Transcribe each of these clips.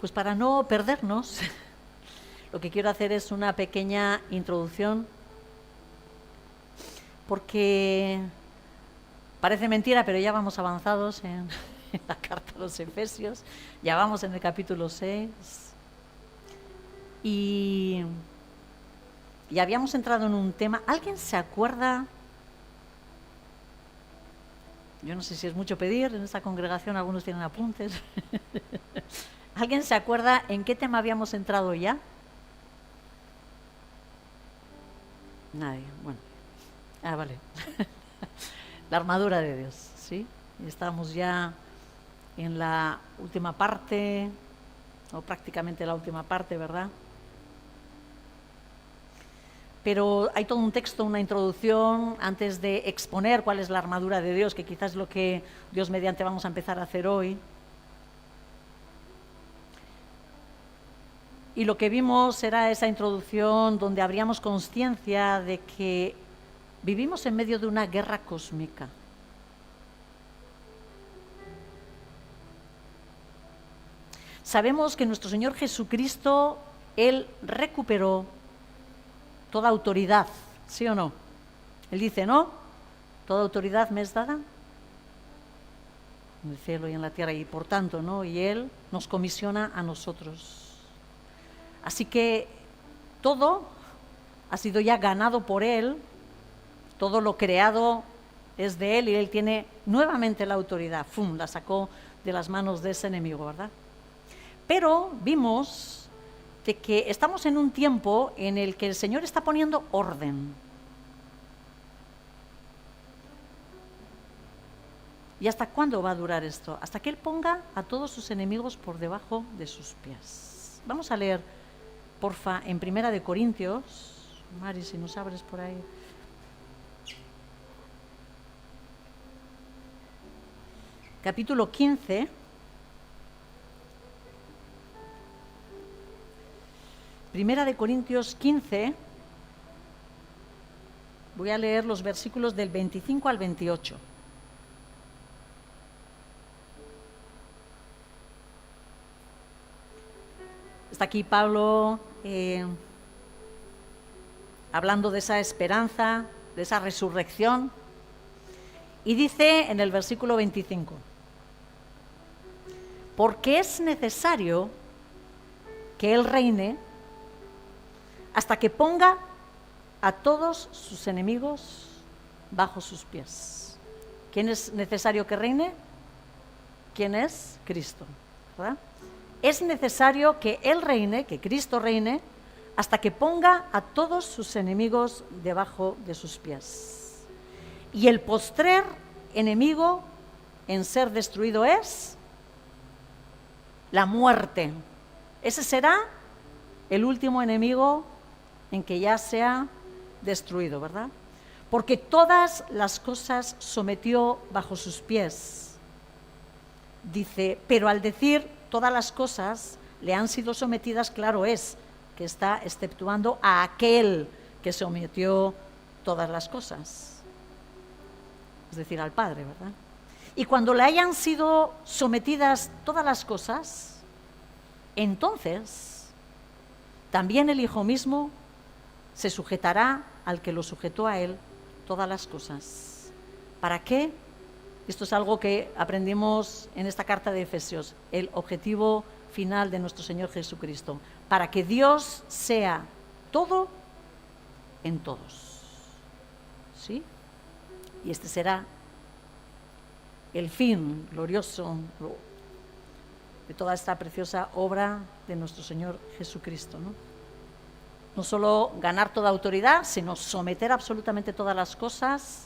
Pues para no perdernos, lo que quiero hacer es una pequeña introducción, porque parece mentira, pero ya vamos avanzados en la carta a los Efesios, ya vamos en el capítulo 6, y habíamos entrado en un tema. ¿Alguien se acuerda? Yo no sé si es mucho pedir, en esta congregación algunos tienen apuntes. ¿Alguien se acuerda en qué tema habíamos entrado ya? Nadie, bueno. Vale. La armadura de Dios, ¿sí? Estamos ya en la última parte, o prácticamente la última parte, ¿verdad? Pero hay todo un texto, una introducción, antes de exponer cuál es la armadura de Dios, que quizás es lo que Dios mediante vamos a empezar a hacer hoy. Y lo que vimos era esa introducción donde habríamos conciencia de que vivimos en medio de una guerra cósmica. Sabemos que nuestro Señor Jesucristo, Él recuperó toda autoridad, ¿sí o no? Él dice, ¿no? Toda autoridad me es dada en el cielo y en la tierra, y por tanto, ¿no? Y Él nos comisiona a nosotros. Así que todo ha sido ya ganado por Él, todo lo creado es de Él y Él tiene nuevamente la autoridad. ¡Fum! La sacó de las manos de ese enemigo, ¿verdad? Pero vimos de que estamos en un tiempo en el que el Señor está poniendo orden. ¿Y hasta cuándo va a durar esto? Hasta que Él ponga a todos sus enemigos por debajo de sus pies. Vamos a leer, porfa, en 1 Corintios. Mari, si nos abres por ahí. Capítulo 15. Primera de Corintios 15, voy a leer los versículos del 25 al 28. Está aquí Pablo hablando de esa esperanza, de esa resurrección, y dice en el versículo 25, porque es necesario que Él reine hasta que ponga a todos sus enemigos bajo sus pies. ¿Quién es necesario que reine? ¿Quién es? Cristo, ¿verdad? Es necesario que Él reine, que Cristo reine, hasta que ponga a todos sus enemigos debajo de sus pies. Y el postrer enemigo en ser destruido es la muerte. Ese será el último enemigo en que ya sea destruido, ¿verdad? Porque todas las cosas sometió bajo sus pies. Dice, pero al decir todas las cosas le han sido sometidas, claro es que está exceptuando a aquel que sometió todas las cosas, es decir, al Padre, ¿verdad? Y cuando le hayan sido sometidas todas las cosas, entonces también el Hijo mismo se sujetará al que lo sujetó a Él todas las cosas. ¿Para qué? Esto es algo que aprendimos en esta carta de Efesios, el objetivo final de nuestro Señor Jesucristo, para que Dios sea todo en todos. ¿Sí? Y este será el fin glorioso de toda esta preciosa obra de nuestro Señor Jesucristo, ¿no? No solo ganar toda autoridad, sino someter absolutamente todas las cosas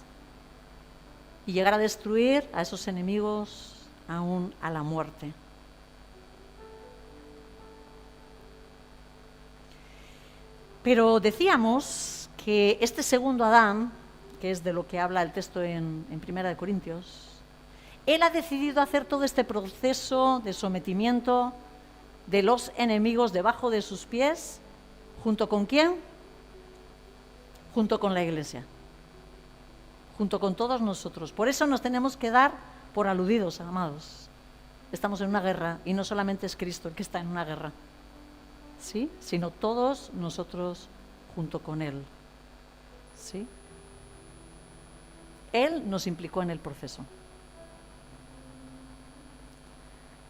y llegar a destruir a esos enemigos aún a la muerte. Pero decíamos que este segundo Adán, que es de lo que habla el texto en 1 Corintios, él ha decidido hacer todo este proceso de sometimiento de los enemigos debajo de sus pies. ¿Junto con quién? Junto con la Iglesia, junto con todos nosotros. Por eso nos tenemos que dar por aludidos, amados. estamos en una guerra y no solamente es Cristo el que está en una guerra, ¿sí? Sino todos nosotros junto con Él, ¿sí? Él nos implicó en el proceso.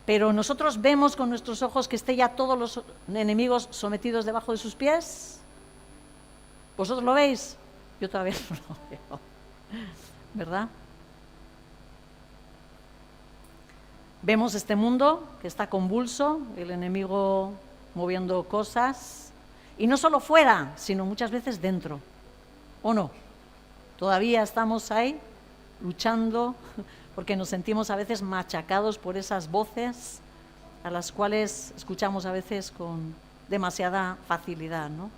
Pero nosotros vemos con nuestros ojos que esté ya todos los enemigos sometidos debajo de sus pies. ¿Vosotros lo veis? Yo todavía no lo veo, ¿verdad? Vemos este mundo que está convulso, el enemigo moviendo cosas, y no solo fuera, sino muchas veces dentro, ¿o no? Todavía estamos ahí luchando porque nos sentimos a veces machacados por esas voces a las cuales escuchamos a veces con demasiada facilidad, ¿no?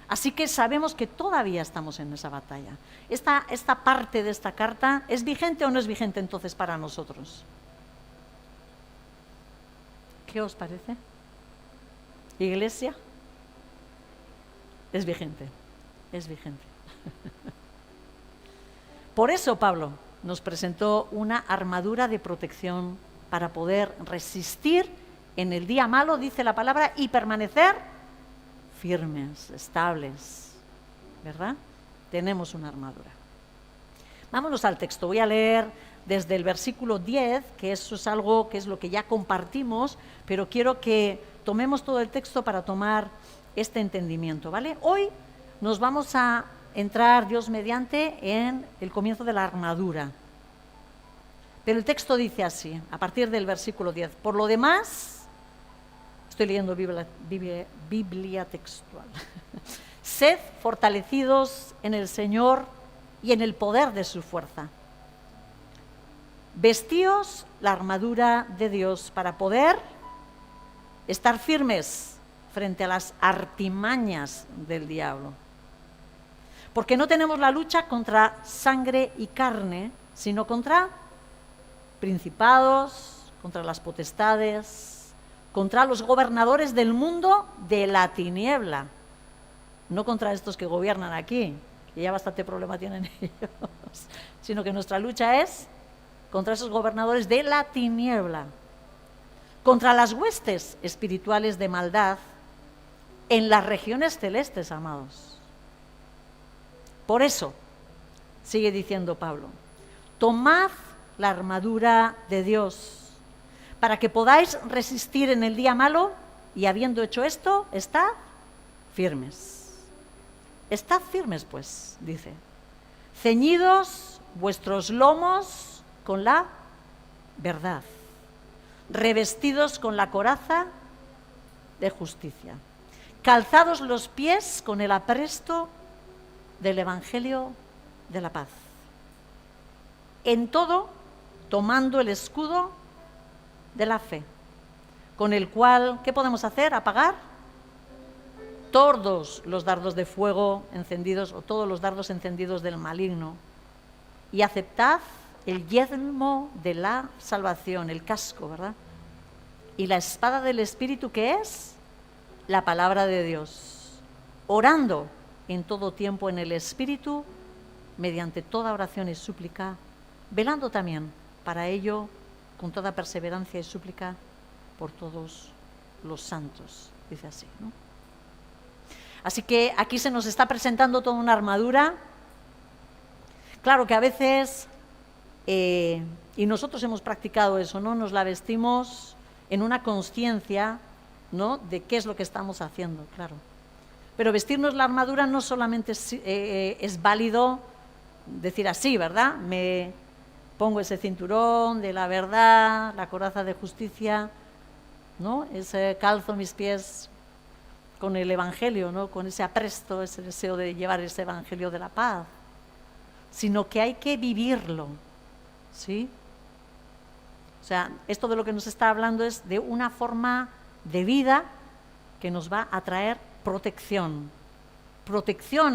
Así que sabemos que todavía estamos en esa batalla. Esta parte de esta carta, ¿es vigente o no es vigente entonces para nosotros? ¿Qué os parece? Iglesia, es vigente, es vigente. Por eso Pablo nos presentó una armadura de protección para poder resistir en el día malo, dice la palabra, y permanecer firmes, estables, ¿verdad? Tenemos una armadura. Vámonos al texto. Voy a leer desde el versículo 10, que eso es algo que es lo que ya compartimos, pero quiero que tomemos todo el texto para tomar este entendimiento, ¿vale? Hoy nos vamos a entrar, Dios mediante, en el comienzo de la armadura. Pero el texto dice así, a partir del versículo 10. Por lo demás, estoy leyendo Biblia textual. Sed fortalecidos en el Señor y en el poder de su fuerza. Vestíos la armadura de Dios para poder estar firmes frente a las artimañas del diablo. Porque no tenemos la lucha contra sangre y carne, sino contra principados, contra las potestades, contra los gobernadores del mundo de la tiniebla. No contra estos que gobiernan aquí, que ya bastante problema tienen ellos, sino que nuestra lucha es contra esos gobernadores de la tiniebla, contra las huestes espirituales de maldad en las regiones celestes, amados. Por eso, sigue diciendo Pablo, tomad la armadura de Dios, para que podáis resistir en el día malo, y habiendo hecho esto, estad firmes. Estad firmes, pues, dice, ceñidos vuestros lomos con la verdad, revestidos con la coraza de justicia, calzados los pies con el apresto del Evangelio de la paz. En todo, tomando el escudo de la fe, con el cual, ¿qué podemos hacer? Apagar todos los dardos de fuego encendidos o todos los dardos encendidos del maligno, y aceptad el yelmo de la salvación, el casco, ¿verdad? Y la espada del Espíritu, que es la palabra de Dios, orando en todo tiempo en el Espíritu, mediante toda oración y súplica, velando también para ello con toda perseverancia y súplica por todos los santos, dice así, ¿no? Así que aquí se nos está presentando toda una armadura. Claro que a veces, y nosotros hemos practicado eso, ¿no? Nos la vestimos en una consciencia, ¿no?, de qué es lo que estamos haciendo, claro. Pero vestirnos la armadura no solamente es válido decir así, ¿verdad? Me pongo ese cinturón de la verdad, la coraza de justicia, ¿no? Calzo mis pies con el Evangelio, ¿no?, con ese apresto, ese deseo de llevar ese Evangelio de la paz, sino que hay que vivirlo, ¿sí? O sea, esto de lo que nos está hablando es de una forma de vida que nos va a traer protección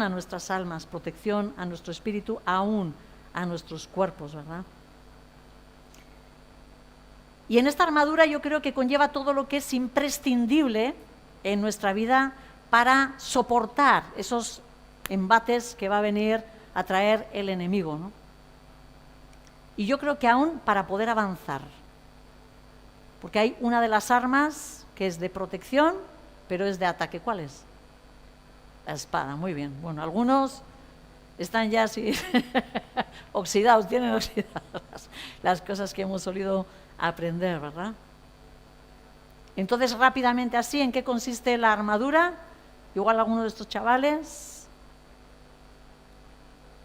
a nuestras almas, protección a nuestro espíritu, aún a nuestros cuerpos, ¿verdad? Y en esta armadura yo creo que conlleva todo lo que es imprescindible en nuestra vida para soportar esos embates que va a venir a traer el enemigo, ¿no? Y yo creo que aún para poder avanzar. Porque hay una de las armas que es de protección, pero es de ataque. ¿Cuál es? La espada, muy bien. Bueno, algunos están ya así oxidados, tienen oxidadas las cosas que hemos solido aprender, ¿verdad? Entonces, rápidamente así, ¿en qué consiste la armadura? Igual alguno de estos chavales,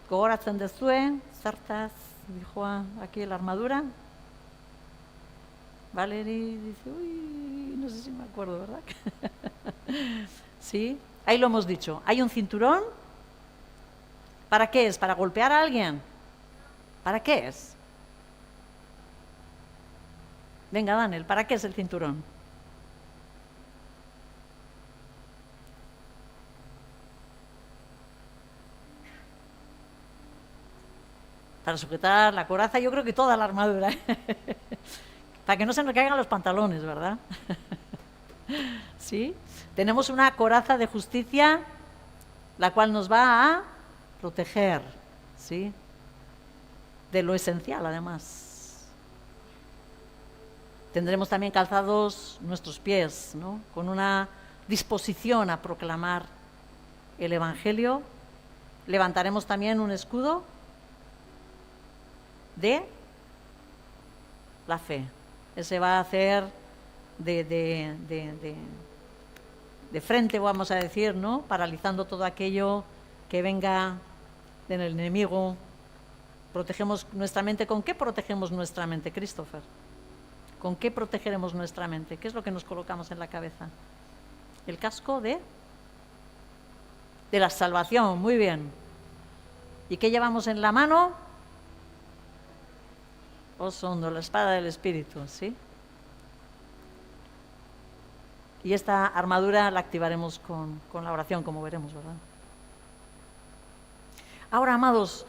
gogoratzen duzue, zertaz dijo aquí la armadura. Valerie dice, uy, no sé si me acuerdo, ¿verdad? Sí, ahí lo hemos dicho. Hay un cinturón. ¿Para qué es? ¿Para golpear a alguien? ¿Para qué es? Venga, Daniel, ¿para qué es el cinturón? Para sujetar la coraza, yo creo que toda la armadura. Para que no se nos caigan los pantalones, ¿verdad? ¿Sí? Tenemos una coraza de justicia, la cual nos va a proteger, ¿sí? De lo esencial, además. Tendremos también calzados nuestros pies, ¿no? Con una disposición a proclamar el Evangelio. Levantaremos también un escudo de la fe. Ese va a hacer de frente, vamos a decir, ¿no? Paralizando todo aquello que venga del enemigo. Protegemos nuestra mente. ¿Con qué protegemos nuestra mente, Christopher? ¿Con qué protegeremos nuestra mente? ¿Qué es lo que nos colocamos en la cabeza? El casco de la salvación, muy bien. ¿Y qué llevamos en la mano? Osondo, la espada del Espíritu, ¿sí? Y esta armadura la activaremos con la oración, como veremos, ¿verdad? Ahora, amados,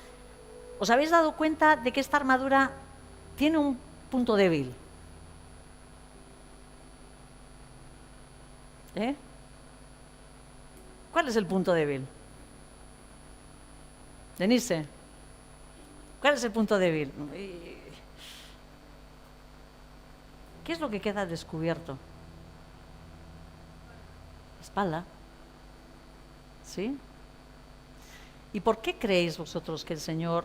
¿os habéis dado cuenta de que esta armadura tiene un punto débil? ¿Cuál es el punto débil? Denise, ¿cuál es el punto débil? ¿Qué es lo que queda descubierto? La espalda. ¿Sí? ¿Y por qué creéis vosotros que el Señor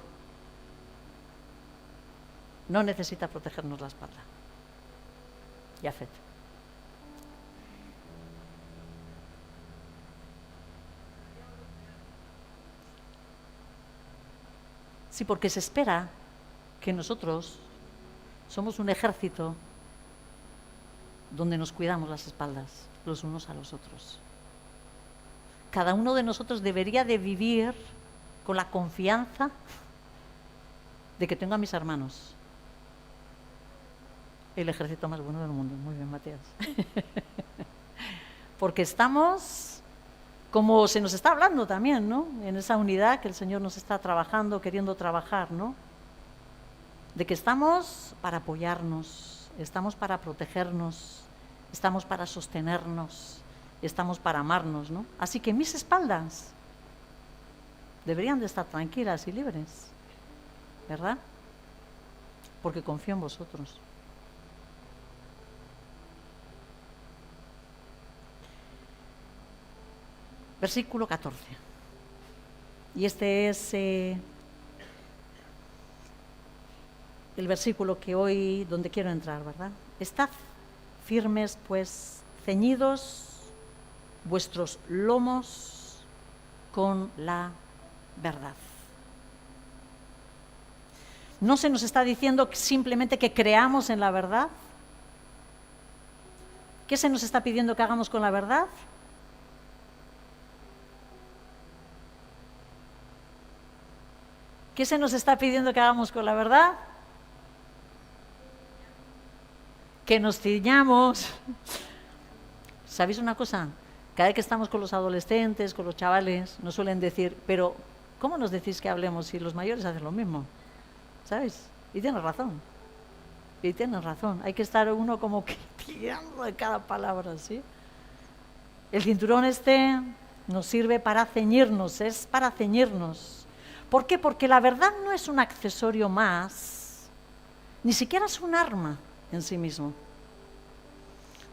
no necesita protegernos la espalda? Yafet. Sí, porque se espera que nosotros somos un ejército donde nos cuidamos las espaldas los unos a los otros. Cada uno de nosotros debería de vivir con la confianza de que tengo a mis hermanos. El ejército más bueno del mundo. Muy bien, Matías. Porque estamos, como se nos está hablando también, ¿no? En esa unidad que el Señor nos está trabajando, queriendo trabajar, ¿no? De que estamos para apoyarnos, estamos para protegernos, estamos para sostenernos, estamos para amarnos, ¿no? Así que mis espaldas deberían de estar tranquilas y libres, ¿verdad? Porque confío en vosotros. Versículo 14. Y este es el versículo que hoy, donde quiero entrar, ¿verdad? Estad firmes, pues, ceñidos vuestros lomos con la verdad. No se nos está diciendo simplemente que creamos en la verdad. ¿Qué se nos está pidiendo que hagamos con la verdad? ¿Qué se nos está pidiendo que hagamos con la verdad? Que nos ciñamos. ¿Sabéis una cosa? Cada vez que estamos con los adolescentes, con los chavales, nos suelen decir, pero ¿cómo nos decís que hablemos si los mayores hacen lo mismo? ¿Sabes? Y tienes razón. Y tienes razón. Hay que estar uno como que tirando de cada palabra, ¿sí? El cinturón este nos sirve para ceñirnos, es para ceñirnos. ¿Por qué? Porque la verdad no es un accesorio más, ni siquiera es un arma en sí mismo.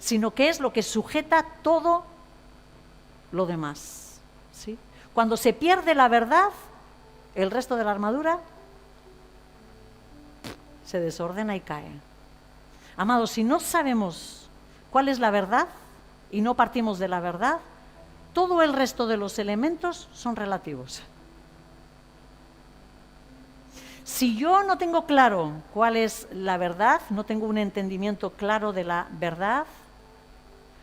sino que es lo que sujeta todo lo demás, ¿sí? Cuando se pierde la verdad, el resto de la armadura se desordena y cae. Amados, si no sabemos cuál es la verdad y no partimos de la verdad, todo el resto de los elementos son relativos. Si yo no tengo claro cuál es la verdad, no tengo un entendimiento claro de la verdad,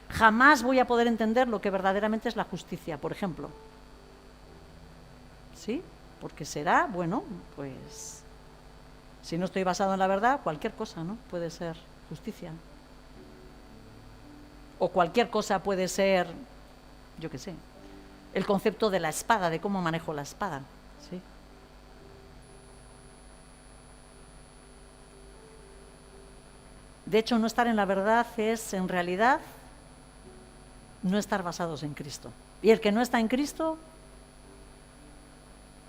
jamás voy a poder entender lo que verdaderamente es la justicia, por ejemplo. ¿Sí? Porque será, bueno, pues, si no estoy basado en la verdad, cualquier cosa, ¿no? Puede ser justicia. O cualquier cosa puede ser, yo qué sé, el concepto de la espada, de cómo manejo la espada, ¿sí? De hecho, no estar en la verdad es, en realidad, no estar basados en Cristo. Y el que no está en Cristo,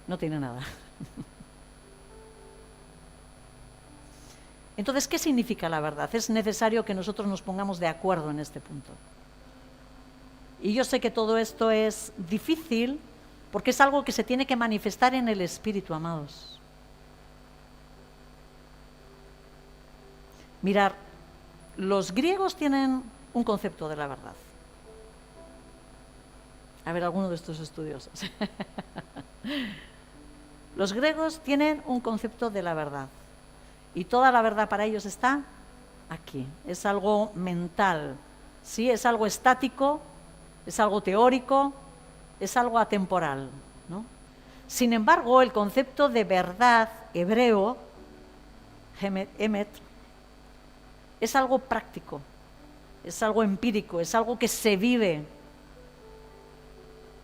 no tiene nada. Entonces, ¿qué significa la verdad? Es necesario que nosotros nos pongamos de acuerdo en este punto. Y yo sé que todo esto es difícil porque es algo que se tiene que manifestar en el Espíritu, amados. Mirar, los griegos tienen un concepto de la verdad. A ver, alguno de estos estudiosos. Los griegos tienen un concepto de la verdad. Y toda la verdad para ellos está aquí. Es algo mental, ¿sí? Es algo estático, es algo teórico, es algo atemporal, ¿no? Sin embargo, el concepto de verdad hebreo, emet, es algo práctico, es algo empírico, es algo que se vive.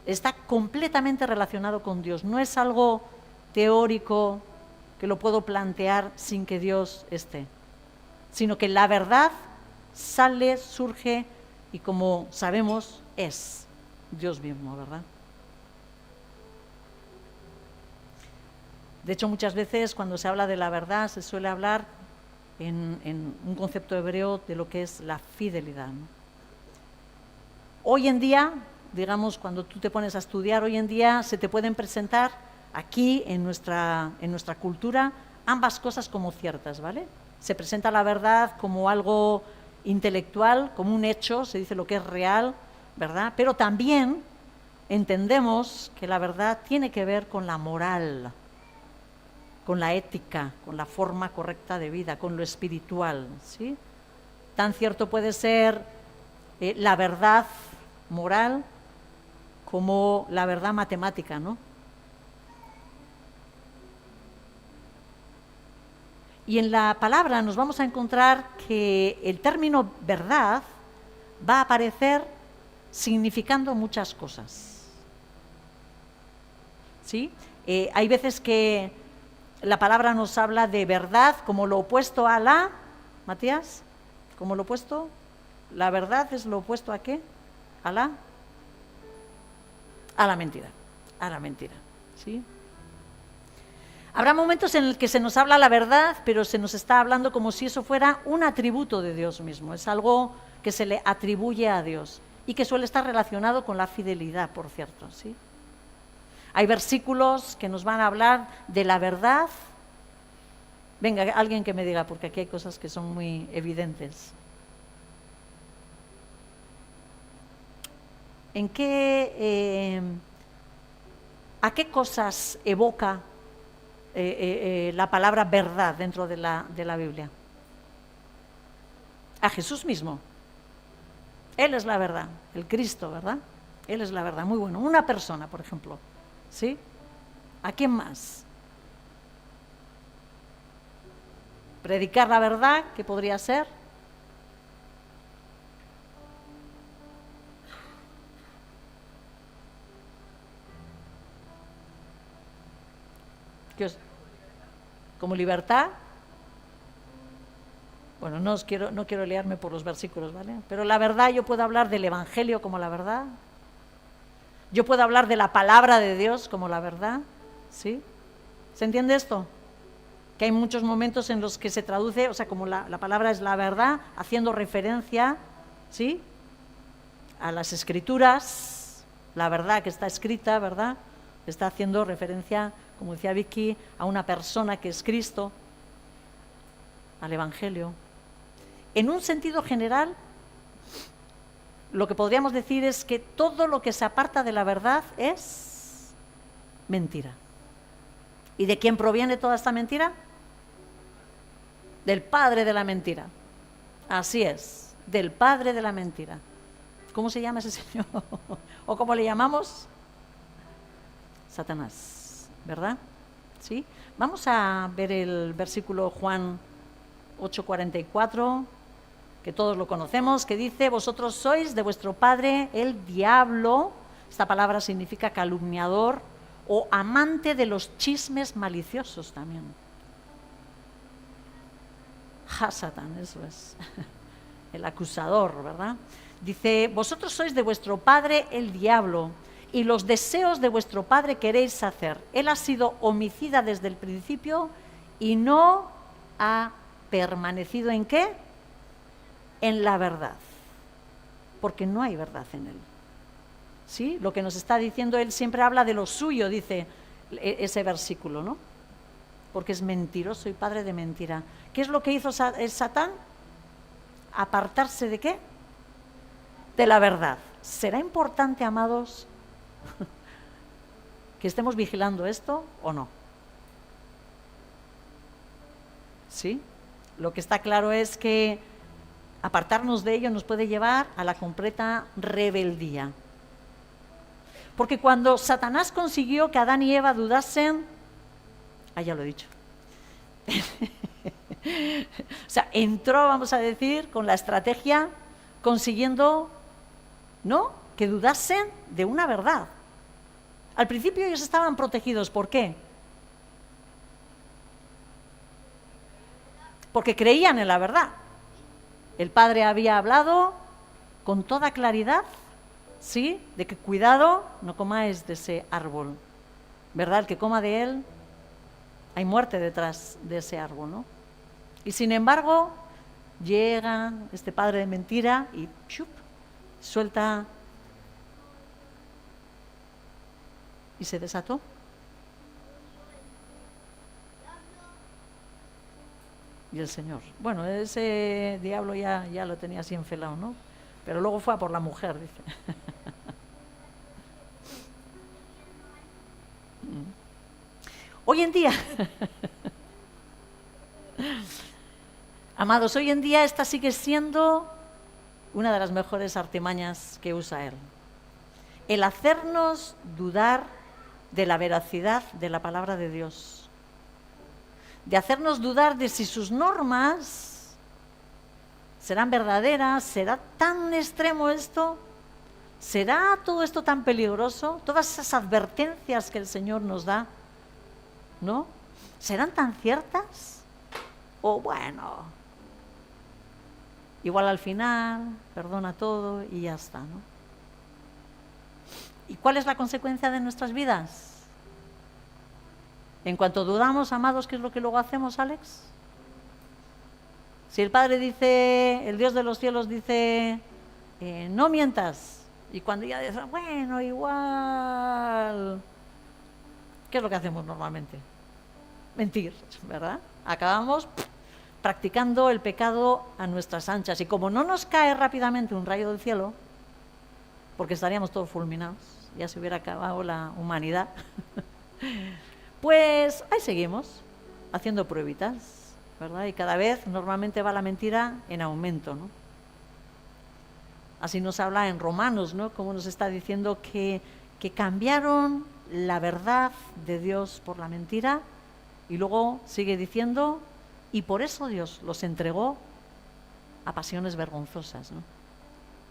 Está completamente relacionado con Dios, no es algo teórico que lo puedo plantear sin que Dios esté, sino que la verdad sale, surge y, como sabemos, es Dios mismo, ¿verdad? De hecho, muchas veces cuando se habla de la verdad se suele hablar en un concepto hebreo de lo que es la fidelidad, ¿no? Hoy en día, digamos, cuando tú te pones a estudiar, hoy en día se te pueden presentar aquí en nuestra cultura ambas cosas como ciertas, ¿vale? Se presenta la verdad como algo intelectual, como un hecho, se dice lo que es real, ¿verdad? Pero también entendemos que la verdad tiene que ver con la moral, con la ética, con la forma correcta de vida, con lo espiritual, ¿sí? Tan cierto puede ser la verdad moral como la verdad matemática, ¿no? Y en la palabra nos vamos a encontrar que el término verdad va a aparecer significando muchas cosas, ¿sí? Hay veces que la palabra nos habla de verdad como lo opuesto a la, Matías, como lo opuesto, la verdad es lo opuesto a qué, a la mentira, ¿sí? Habrá momentos en los que se nos habla la verdad, pero se nos está hablando como si eso fuera un atributo de Dios mismo, es algo que se le atribuye a Dios y que suele estar relacionado con la fidelidad, por cierto, ¿sí? Hay versículos que nos van a hablar de la verdad. Venga, alguien que me diga, porque aquí hay cosas que son muy evidentes. ¿En qué, a qué cosas evoca la palabra verdad dentro de la Biblia? A Jesús mismo. Él es la verdad, el Cristo, ¿verdad? Él es la verdad, muy bueno. Una persona, por ejemplo, ¿sí? ¿A quién más? Predicar la verdad, ¿qué podría ser? Como libertad. Bueno, no quiero liarme por los versículos, ¿vale? Pero la verdad, yo puedo hablar del Evangelio como la verdad. Yo puedo hablar de la palabra de Dios como la verdad, ¿sí? ¿Se entiende esto? Que hay muchos momentos en los que se traduce, o sea, como la palabra es la verdad, haciendo referencia ¿sí? A las Escrituras, la verdad que está escrita, ¿verdad? Está haciendo referencia, como decía Vicky, a una persona que es Cristo, al Evangelio. En un sentido general, lo que podríamos decir es que todo lo que se aparta de la verdad es mentira. ¿Y de quién proviene toda esta mentira? Del padre de la mentira. Así es, del padre de la mentira. ¿Cómo se llama ese señor? ¿O cómo le llamamos? Satanás, ¿verdad? ¿Sí? Vamos a ver el versículo Juan 8:44, que todos lo conocemos, que dice: vosotros sois de vuestro padre el diablo. Esta palabra significa calumniador o amante de los chismes maliciosos también. Satán, eso es. El acusador, ¿verdad? Dice: vosotros sois de vuestro padre el diablo, y los deseos de vuestro padre queréis hacer. Él ha sido homicida desde el principio y no ha permanecido ¿en qué? En la verdad, porque no hay verdad en él. ¿Sí? Lo que nos está diciendo, él siempre habla de lo suyo, dice ese versículo, ¿no? Porque es mentiroso y padre de mentira. ¿Qué es lo que hizo el Satán? ¿Apartarse de qué? De la verdad. ¿Será importante, amados, que estemos vigilando esto o no? ¿Sí? Lo que está claro es que apartarnos de ello nos puede llevar a la completa rebeldía. Porque cuando Satanás consiguió que Adán y Eva dudasen, ya lo he dicho, o sea, entró, vamos a decir, con la estrategia, consiguiendo, ¿no?, que dudasen de una verdad. Al principio ellos estaban protegidos, ¿por qué? Porque creían en la verdad. El Padre había hablado con toda claridad, ¿sí?, de que cuidado, no comáis de ese árbol, ¿verdad? El que coma de él, hay muerte detrás de ese árbol, ¿no? Y sin embargo, llega este padre de mentira y ¡chup!, suelta y se desató. Y el Señor, bueno, ese diablo ya lo tenía así enfelado, ¿no? Pero luego fue a por la mujer, dice. Hoy en día, amados, hoy en día esta sigue siendo una de las mejores artimañas que usa él. El hacernos dudar de la veracidad de la palabra de Dios. De hacernos dudar de si sus normas serán verdaderas, será tan extremo esto, será todo esto tan peligroso, todas esas advertencias que el Señor nos da, ¿no?, ¿serán tan ciertas? O bueno, igual al final, perdona todo y ya está, ¿no? ¿Y cuál es la consecuencia de nuestras vidas? En cuanto dudamos, amados, ¿qué es lo que luego hacemos, Alex? Si el Padre dice, el Dios de los cielos dice, no mientas, y cuando ya dices, bueno, igual, ¿qué es lo que hacemos normalmente? Mentir, ¿verdad? Acabamos practicando el pecado a nuestras anchas, y como no nos cae rápidamente un rayo del cielo, porque estaríamos todos fulminados, ya se hubiera acabado la humanidad, pues ahí seguimos, haciendo pruebitas, ¿verdad? Y cada vez normalmente va la mentira en aumento, ¿no? Así nos habla en Romanos, ¿no?, como nos está diciendo que cambiaron la verdad de Dios por la mentira, y luego sigue diciendo, y por eso Dios los entregó a pasiones vergonzosas, ¿no?,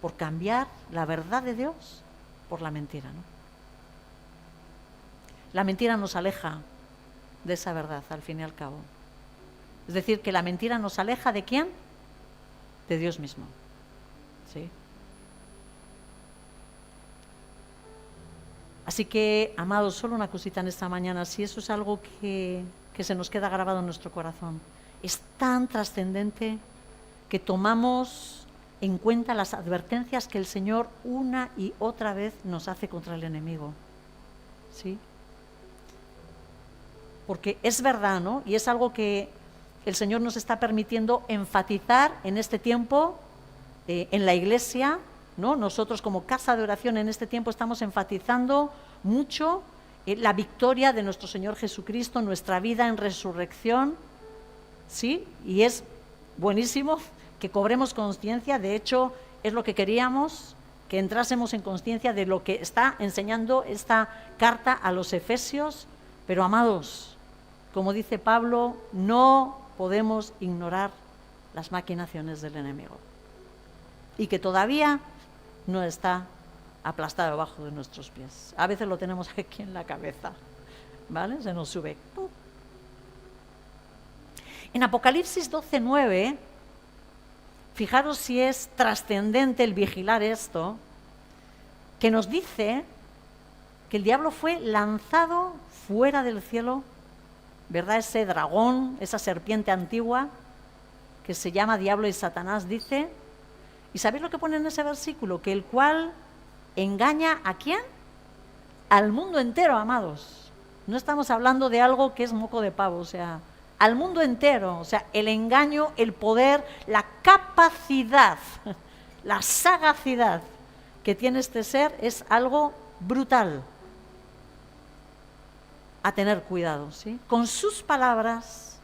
por cambiar la verdad de Dios por la mentira, ¿no? La mentira nos aleja de esa verdad, al fin y al cabo. Es decir, que la mentira nos aleja ¿de quién? De Dios mismo, ¿sí? Así que, amados, solo una cosita en esta mañana, si eso es algo que se nos queda grabado en nuestro corazón, es tan trascendente que tomamos en cuenta las advertencias que el Señor una y otra vez nos hace contra el enemigo. ¿Sí? Porque es verdad, ¿no? Y es algo que el Señor nos está permitiendo enfatizar en este tiempo, en la iglesia, ¿no? Nosotros como casa de oración en este tiempo estamos enfatizando mucho la victoria de nuestro Señor Jesucristo, nuestra vida en resurrección, ¿sí? Y es buenísimo que cobremos conciencia, de hecho es lo que queríamos, que entrásemos en conciencia de lo que está enseñando esta carta a los Efesios, pero amados, como dice Pablo, no podemos ignorar las maquinaciones del enemigo y que todavía no está aplastado debajo de nuestros pies. A veces lo tenemos aquí en la cabeza, ¿vale? Se nos sube. En Apocalipsis 12:9, fijaros si es trascendente el vigilar esto, que nos dice que el diablo fue lanzado fuera del cielo, ¿verdad? Ese dragón, esa serpiente antigua, que se llama diablo y Satanás, dice. ¿Y sabéis lo que pone en ese versículo? Que el cual engaña ¿a quién? Al mundo entero, amados. No estamos hablando de algo que es moco de pavo, o sea, al mundo entero. O sea, el engaño, el poder, la capacidad, la sagacidad que tiene este ser es algo brutal. A tener cuidado, ¿sí? Con sus palabras,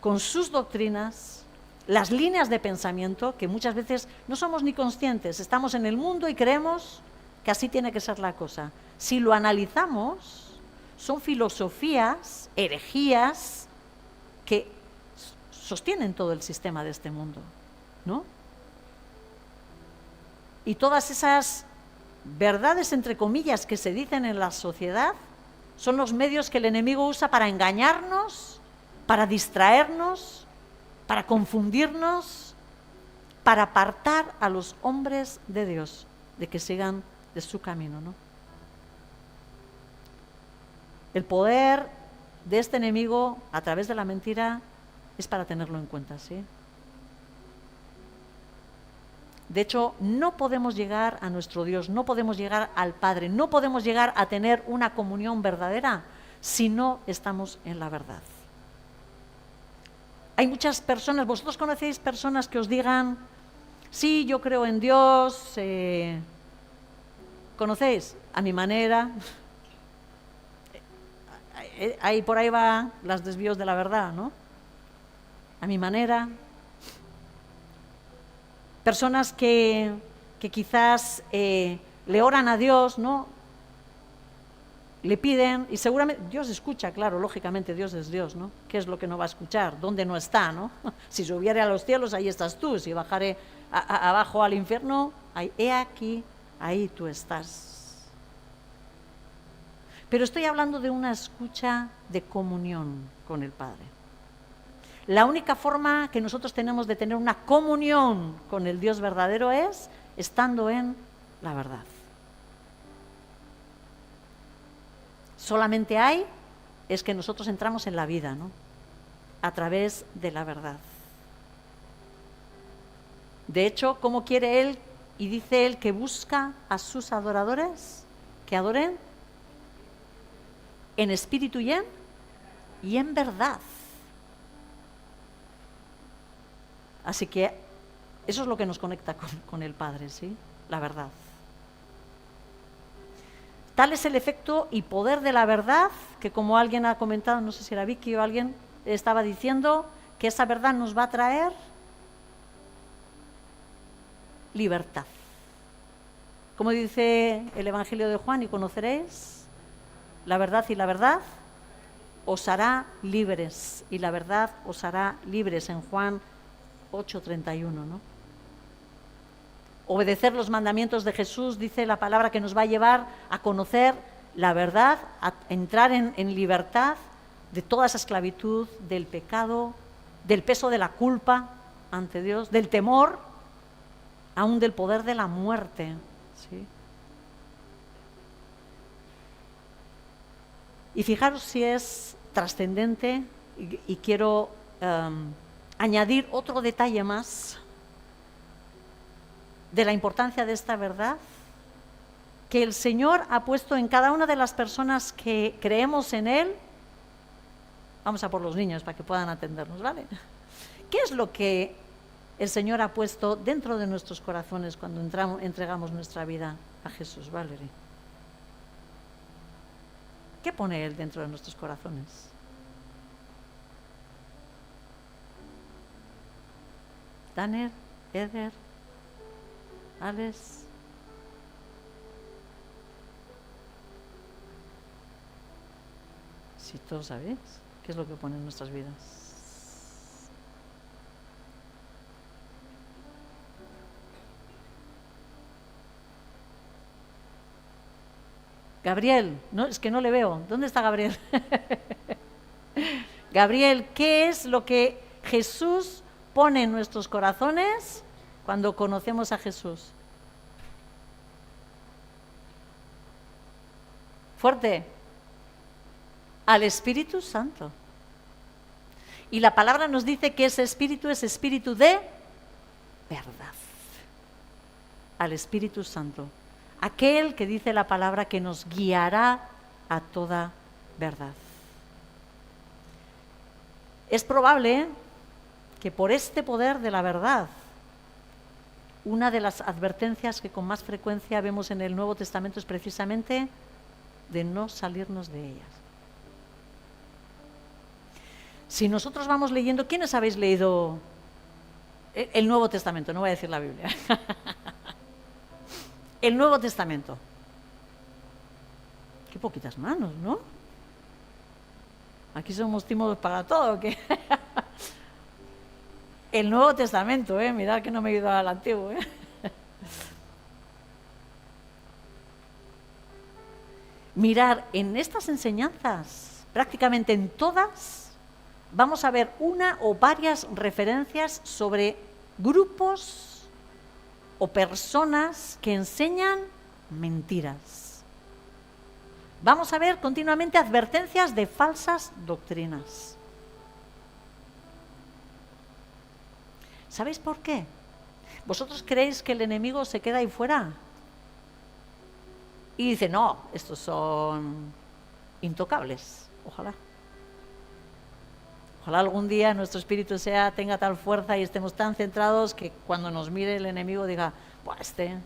con sus doctrinas, las líneas de pensamiento, que muchas veces no somos ni conscientes, estamos en el mundo y creemos que así tiene que ser la cosa. Si lo analizamos, son filosofías, herejías, que sostienen todo el sistema de este mundo, ¿no? Y todas esas verdades, entre comillas, que se dicen en la sociedad, son los medios que el enemigo usa para engañarnos, para distraernos, para confundirnos, para apartar a los hombres de Dios de que sigan de su camino, ¿no? El poder de este enemigo a través de la mentira es para tenerlo en cuenta, ¿sí? De hecho, no podemos llegar a nuestro Dios, no podemos llegar al Padre, no podemos llegar a tener una comunión verdadera si no estamos en la verdad. Hay muchas personas, vosotros conocéis personas que os digan, sí, yo creo en Dios, ¿conocéis? A mi manera. Ahí por ahí va los desvíos de la verdad, ¿no? A mi manera. Personas que quizás le oran a Dios, ¿no? Le piden, y seguramente Dios escucha, claro, lógicamente Dios es Dios, ¿no? ¿Qué es lo que no va a escuchar? ¿Dónde no está, no? Si subiere a los cielos, ahí estás tú. Si bajare abajo al infierno, he aquí, ahí tú estás. Pero estoy hablando de una escucha de comunión con el Padre. La única forma que nosotros tenemos de tener una comunión con el Dios verdadero es estando en la verdad. Solamente hay es que nosotros entramos en la vida, ¿no? A través de la verdad. De hecho, ¿cómo quiere Él? Y dice Él que busca a sus adoradores que adoren en espíritu y en verdad. Así que eso es lo que nos conecta con el Padre, ¿sí? La verdad. Tal es el efecto y poder de la verdad que, como alguien ha comentado, no sé si era Vicky o alguien, estaba diciendo que esa verdad nos va a traer libertad. Como dice el Evangelio de Juan, y conoceréis la verdad y la verdad os hará libres, y la verdad os hará libres, en Juan 8:31, ¿no? Obedecer los mandamientos de Jesús, dice la palabra, que nos va a llevar a conocer la verdad, a entrar en libertad de toda esa esclavitud, del pecado, del peso de la culpa ante Dios, del temor, aún del poder de la muerte, ¿sí? Y fijaros si es trascendente, y quiero añadir otro detalle más. de la importancia de esta verdad que el Señor ha puesto en cada una de las personas que creemos en Él? Vamos a por los niños para que puedan atendernos, ¿vale? ¿Qué es lo que el Señor ha puesto dentro de nuestros corazones cuando entregamos nuestra vida a Jesús, Valerie? ¿Qué pone Él dentro de nuestros corazones? Daniel, Eder, Alex. Si todos sabéis qué es lo que pone en nuestras vidas. Gabriel, no, es que no le veo. ¿Dónde está Gabriel? Gabriel, ¿qué es lo que Jesús pone en nuestros corazones cuando conocemos a Jesús? Fuerte. Al Espíritu Santo. Y la palabra nos dice que ese espíritu es espíritu de verdad. Al Espíritu Santo. Aquel que dice la palabra que nos guiará a toda verdad. Es probable que por este poder de la verdad, una de las advertencias que con más frecuencia vemos en el Nuevo Testamento es precisamente de no salirnos de ellas. Si nosotros vamos leyendo, ¿quiénes habéis leído el Nuevo Testamento? No voy a decir la Biblia. El Nuevo Testamento. Qué poquitas manos, ¿no? Aquí somos tímidos para todo, ¿qué? El Nuevo Testamento, mirad que no me he ido al Antiguo, Mirar en estas enseñanzas, prácticamente en todas, vamos a ver una o varias referencias sobre grupos o personas que enseñan mentiras. Vamos a ver continuamente advertencias de falsas doctrinas. ¿Sabéis por qué? ¿Vosotros creéis que el enemigo se queda ahí fuera? Y dice, no, estos son intocables. Ojalá. Ojalá algún día nuestro espíritu tenga tal fuerza y estemos tan centrados que cuando nos mire el enemigo diga, buah,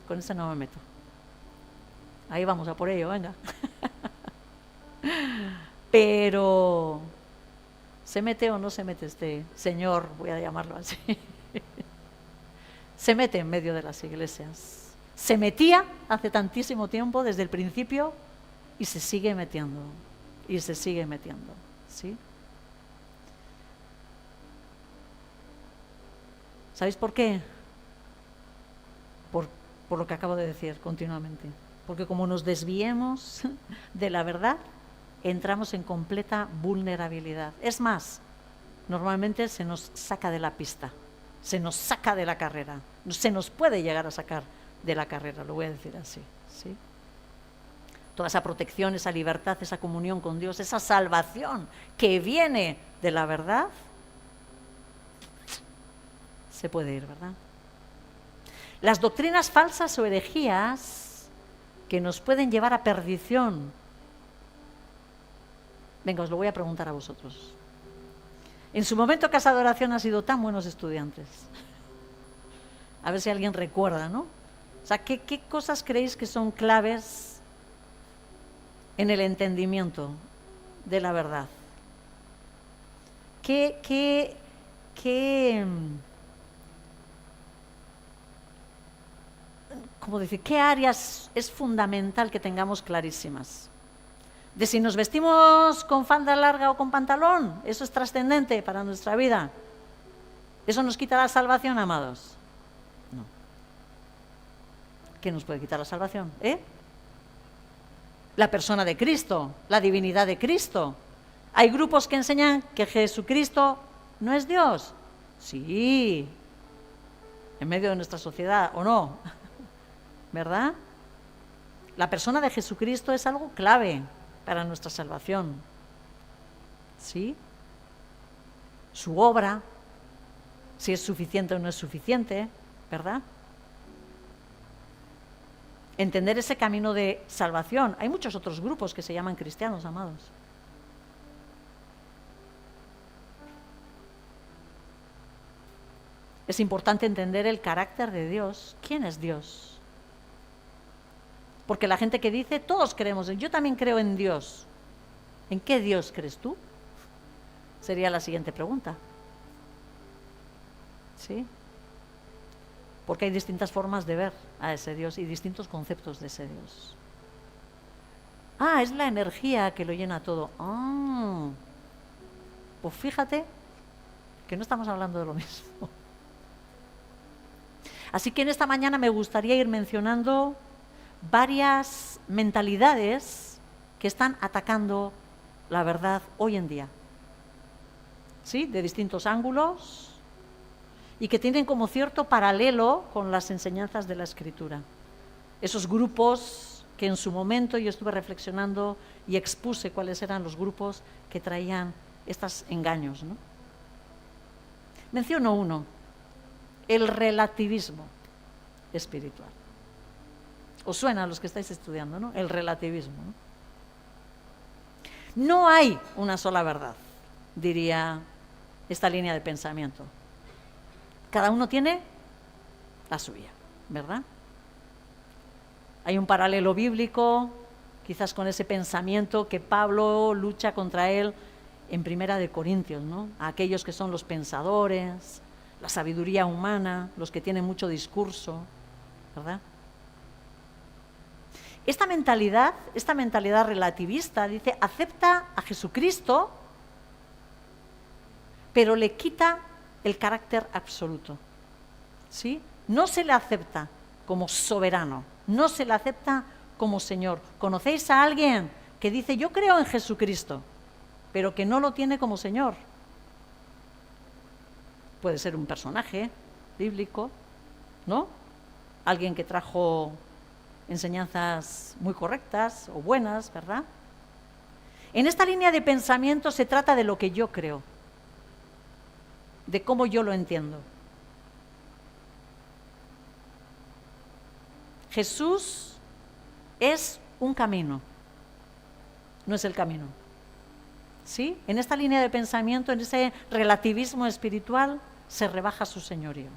con este no me meto. Ahí vamos a por ello, venga. Pero, ¿se mete o no se mete este señor? Voy a llamarlo así. Se mete en medio de las iglesias. Se metía hace tantísimo tiempo, desde el principio, y se sigue metiendo. Y se sigue metiendo, ¿sí? ¿Sabéis por qué? Por lo que acabo de decir continuamente. Porque como nos desviemos de la verdad, entramos en completa vulnerabilidad. Es más, normalmente se nos saca de la pista, se nos saca de la carrera, se nos puede llegar a sacar de la carrera, lo voy a decir así, ¿sí? Toda esa protección, esa libertad, esa comunión con Dios, esa salvación que viene de la verdad, se puede ir, ¿verdad? Las doctrinas falsas o herejías que nos pueden llevar a perdición. Venga, os lo voy a preguntar a vosotros. En su momento Casa de Oración ha sido tan buenos estudiantes. A ver si alguien recuerda, ¿no? O sea, ¿qué cosas creéis que son claves en el entendimiento de la verdad? ¿Qué áreas es fundamental que tengamos clarísimas? De si nos vestimos con falda larga o con pantalón, eso es trascendente para nuestra vida. ¿Eso nos quita la salvación, amados? No. ¿Qué nos puede quitar la salvación? La persona de Cristo, la divinidad de Cristo. Hay grupos que enseñan que Jesucristo no es Dios. Sí, en medio de nuestra sociedad, ¿o no? ¿Verdad? La persona de Jesucristo es algo clave para nuestra salvación. ¿Sí? Su obra, si es suficiente o no es suficiente, ¿verdad? entender ese camino de salvación. Hay muchos otros grupos que se llaman cristianos, amados. Es importante entender el carácter de Dios. ¿Quién es Dios? Porque la gente que dice, todos creemos, yo también creo en Dios. ¿En qué Dios crees tú? Sería la siguiente pregunta. ¿Sí? Porque hay distintas formas de ver a ese Dios y distintos conceptos de ese Dios. Es la energía que lo llena todo. Pues fíjate que no estamos hablando de lo mismo. Así que en esta mañana me gustaría ir mencionando varias mentalidades que están atacando la verdad hoy en día. ¿Sí? De distintos ángulos y que tienen como cierto paralelo con las enseñanzas de la Escritura. Esos grupos que en su momento yo estuve reflexionando y expuse cuáles eran los grupos que traían estos engaños, ¿no? Menciono uno, el relativismo espiritual. ¿Os suena a los que estáis estudiando, no? El relativismo, ¿no? No hay una sola verdad, diría esta línea de pensamiento. Cada uno tiene la suya, ¿verdad? Hay un paralelo bíblico, quizás con ese pensamiento que Pablo lucha contra él en Primera de Corintios, ¿no? A aquellos que son los pensadores, la sabiduría humana, los que tienen mucho discurso, ¿verdad? Esta mentalidad relativista, dice, acepta a Jesucristo, pero le quita el carácter absoluto, ¿sí? No se le acepta como soberano, no se le acepta como Señor. ¿Conocéis a alguien que dice, yo creo en Jesucristo, pero que no lo tiene como Señor? Puede ser un personaje bíblico, ¿no? Alguien que trajo enseñanzas muy correctas o buenas, ¿verdad? En esta línea de pensamiento se trata de lo que yo creo, de cómo yo lo entiendo. Jesús es un camino, no es el camino. ¿Sí? En esta línea de pensamiento, en ese relativismo espiritual, se rebaja su señorío.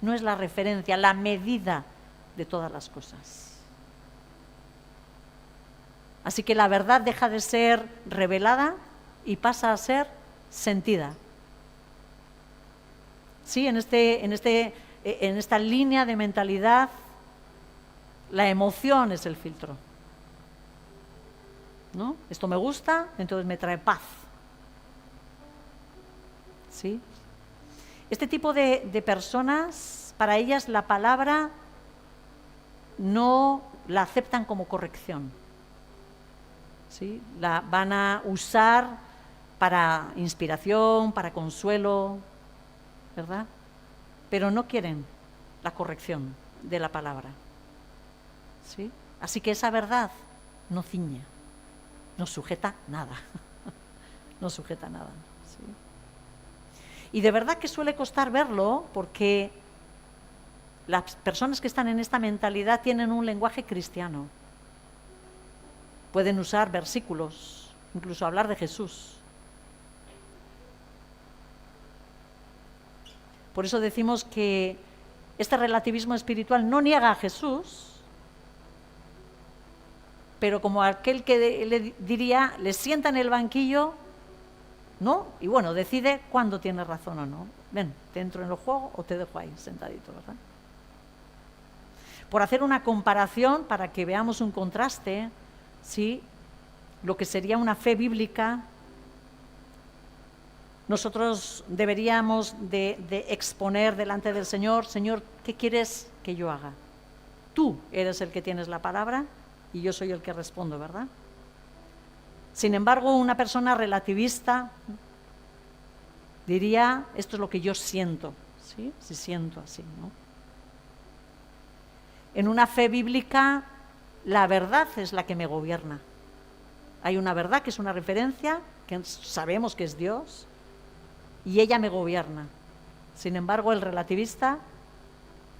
No es la referencia, la medida de todas las cosas. Así que la verdad deja de ser revelada y pasa a ser sentida. Sí, en esta línea de mentalidad, la emoción es el filtro, ¿no? Esto me gusta, entonces me trae paz. ¿Sí? Este tipo de personas, para ellas la palabra no la aceptan como corrección. ¿Sí? La van a usar para inspiración, para consuelo, ¿verdad? Pero no quieren la corrección de la palabra. ¿Sí? Así que esa verdad no ciñe, no sujeta nada. No sujeta nada. ¿Sí? Y de verdad que suele costar verlo, porque las personas que están en esta mentalidad tienen un lenguaje cristiano. Pueden usar versículos, incluso hablar de Jesús. Por eso decimos que este relativismo espiritual no niega a Jesús, pero como aquel que le diría, le sienta en el banquillo, ¿no? Y bueno, decide cuándo tiene razón o no. Ven, te entro en el juego o te dejo ahí sentadito, ¿verdad? Por hacer una comparación, para que veamos un contraste, ¿sí? Lo que sería una fe bíblica, nosotros deberíamos de exponer delante del Señor, Señor, ¿qué quieres que yo haga? Tú eres el que tienes la palabra y yo soy el que respondo, ¿verdad? Sin embargo, una persona relativista diría, esto es lo que yo siento, ¿sí? Si siento así, ¿no? En una fe bíblica, la verdad es la que me gobierna. Hay una verdad que es una referencia, que sabemos que es Dios, y ella me gobierna. Sin embargo, el relativista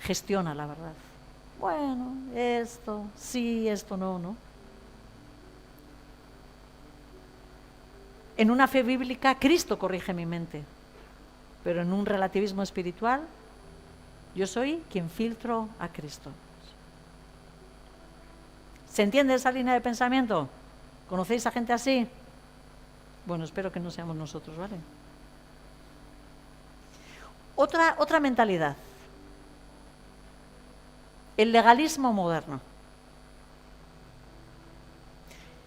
gestiona la verdad. bueno, esto sí, esto no, ¿no? En una fe bíblica, Cristo corrige mi mente, pero en un relativismo espiritual, yo soy quien filtro a Cristo. ¿Se entiende esa línea de pensamiento? ¿Conocéis a gente así? Bueno, espero que no seamos nosotros, ¿vale? Otra mentalidad. El legalismo moderno.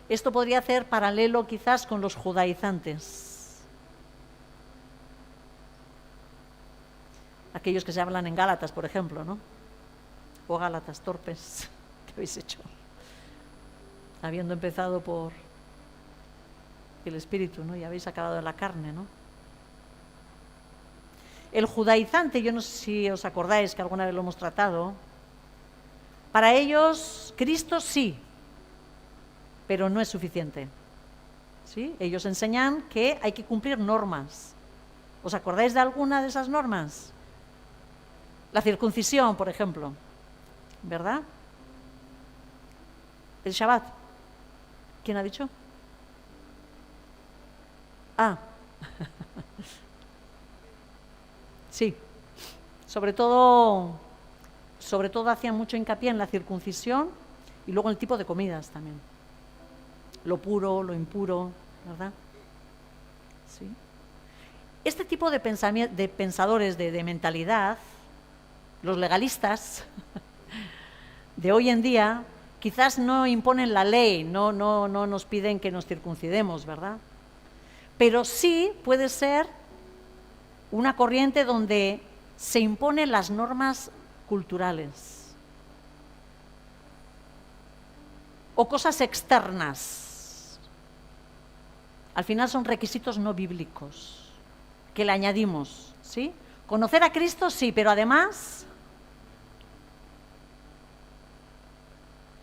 Esto podría hacer paralelo quizás con los judaizantes. Aquellos que se hablan en Gálatas, por ejemplo, ¿no? O Gálatas torpes, ¿qué habéis hecho? Habiendo empezado por el espíritu, ¿no? Y habéis acabado en la carne, ¿no? El judaizante, yo no sé si os acordáis que alguna vez lo hemos tratado, para ellos Cristo sí, pero no es suficiente. ¿Sí? Ellos enseñan que hay que cumplir normas. ¿Os acordáis de alguna de esas normas? La circuncisión, por ejemplo, ¿verdad? El Shabbat. ¿Quién ha dicho? Ah, sí. Sobre todo hacían mucho hincapié en la circuncisión y luego en el tipo de comidas también. Lo puro, lo impuro, ¿verdad? Sí. Este tipo de pensadores de mentalidad, los legalistas de hoy en día, quizás no imponen la ley, no nos piden que nos circuncidemos, ¿verdad? Pero sí puede ser una corriente donde se imponen las normas culturales o cosas externas. Al final son requisitos no bíblicos que le añadimos, ¿sí? Conocer a Cristo sí, pero además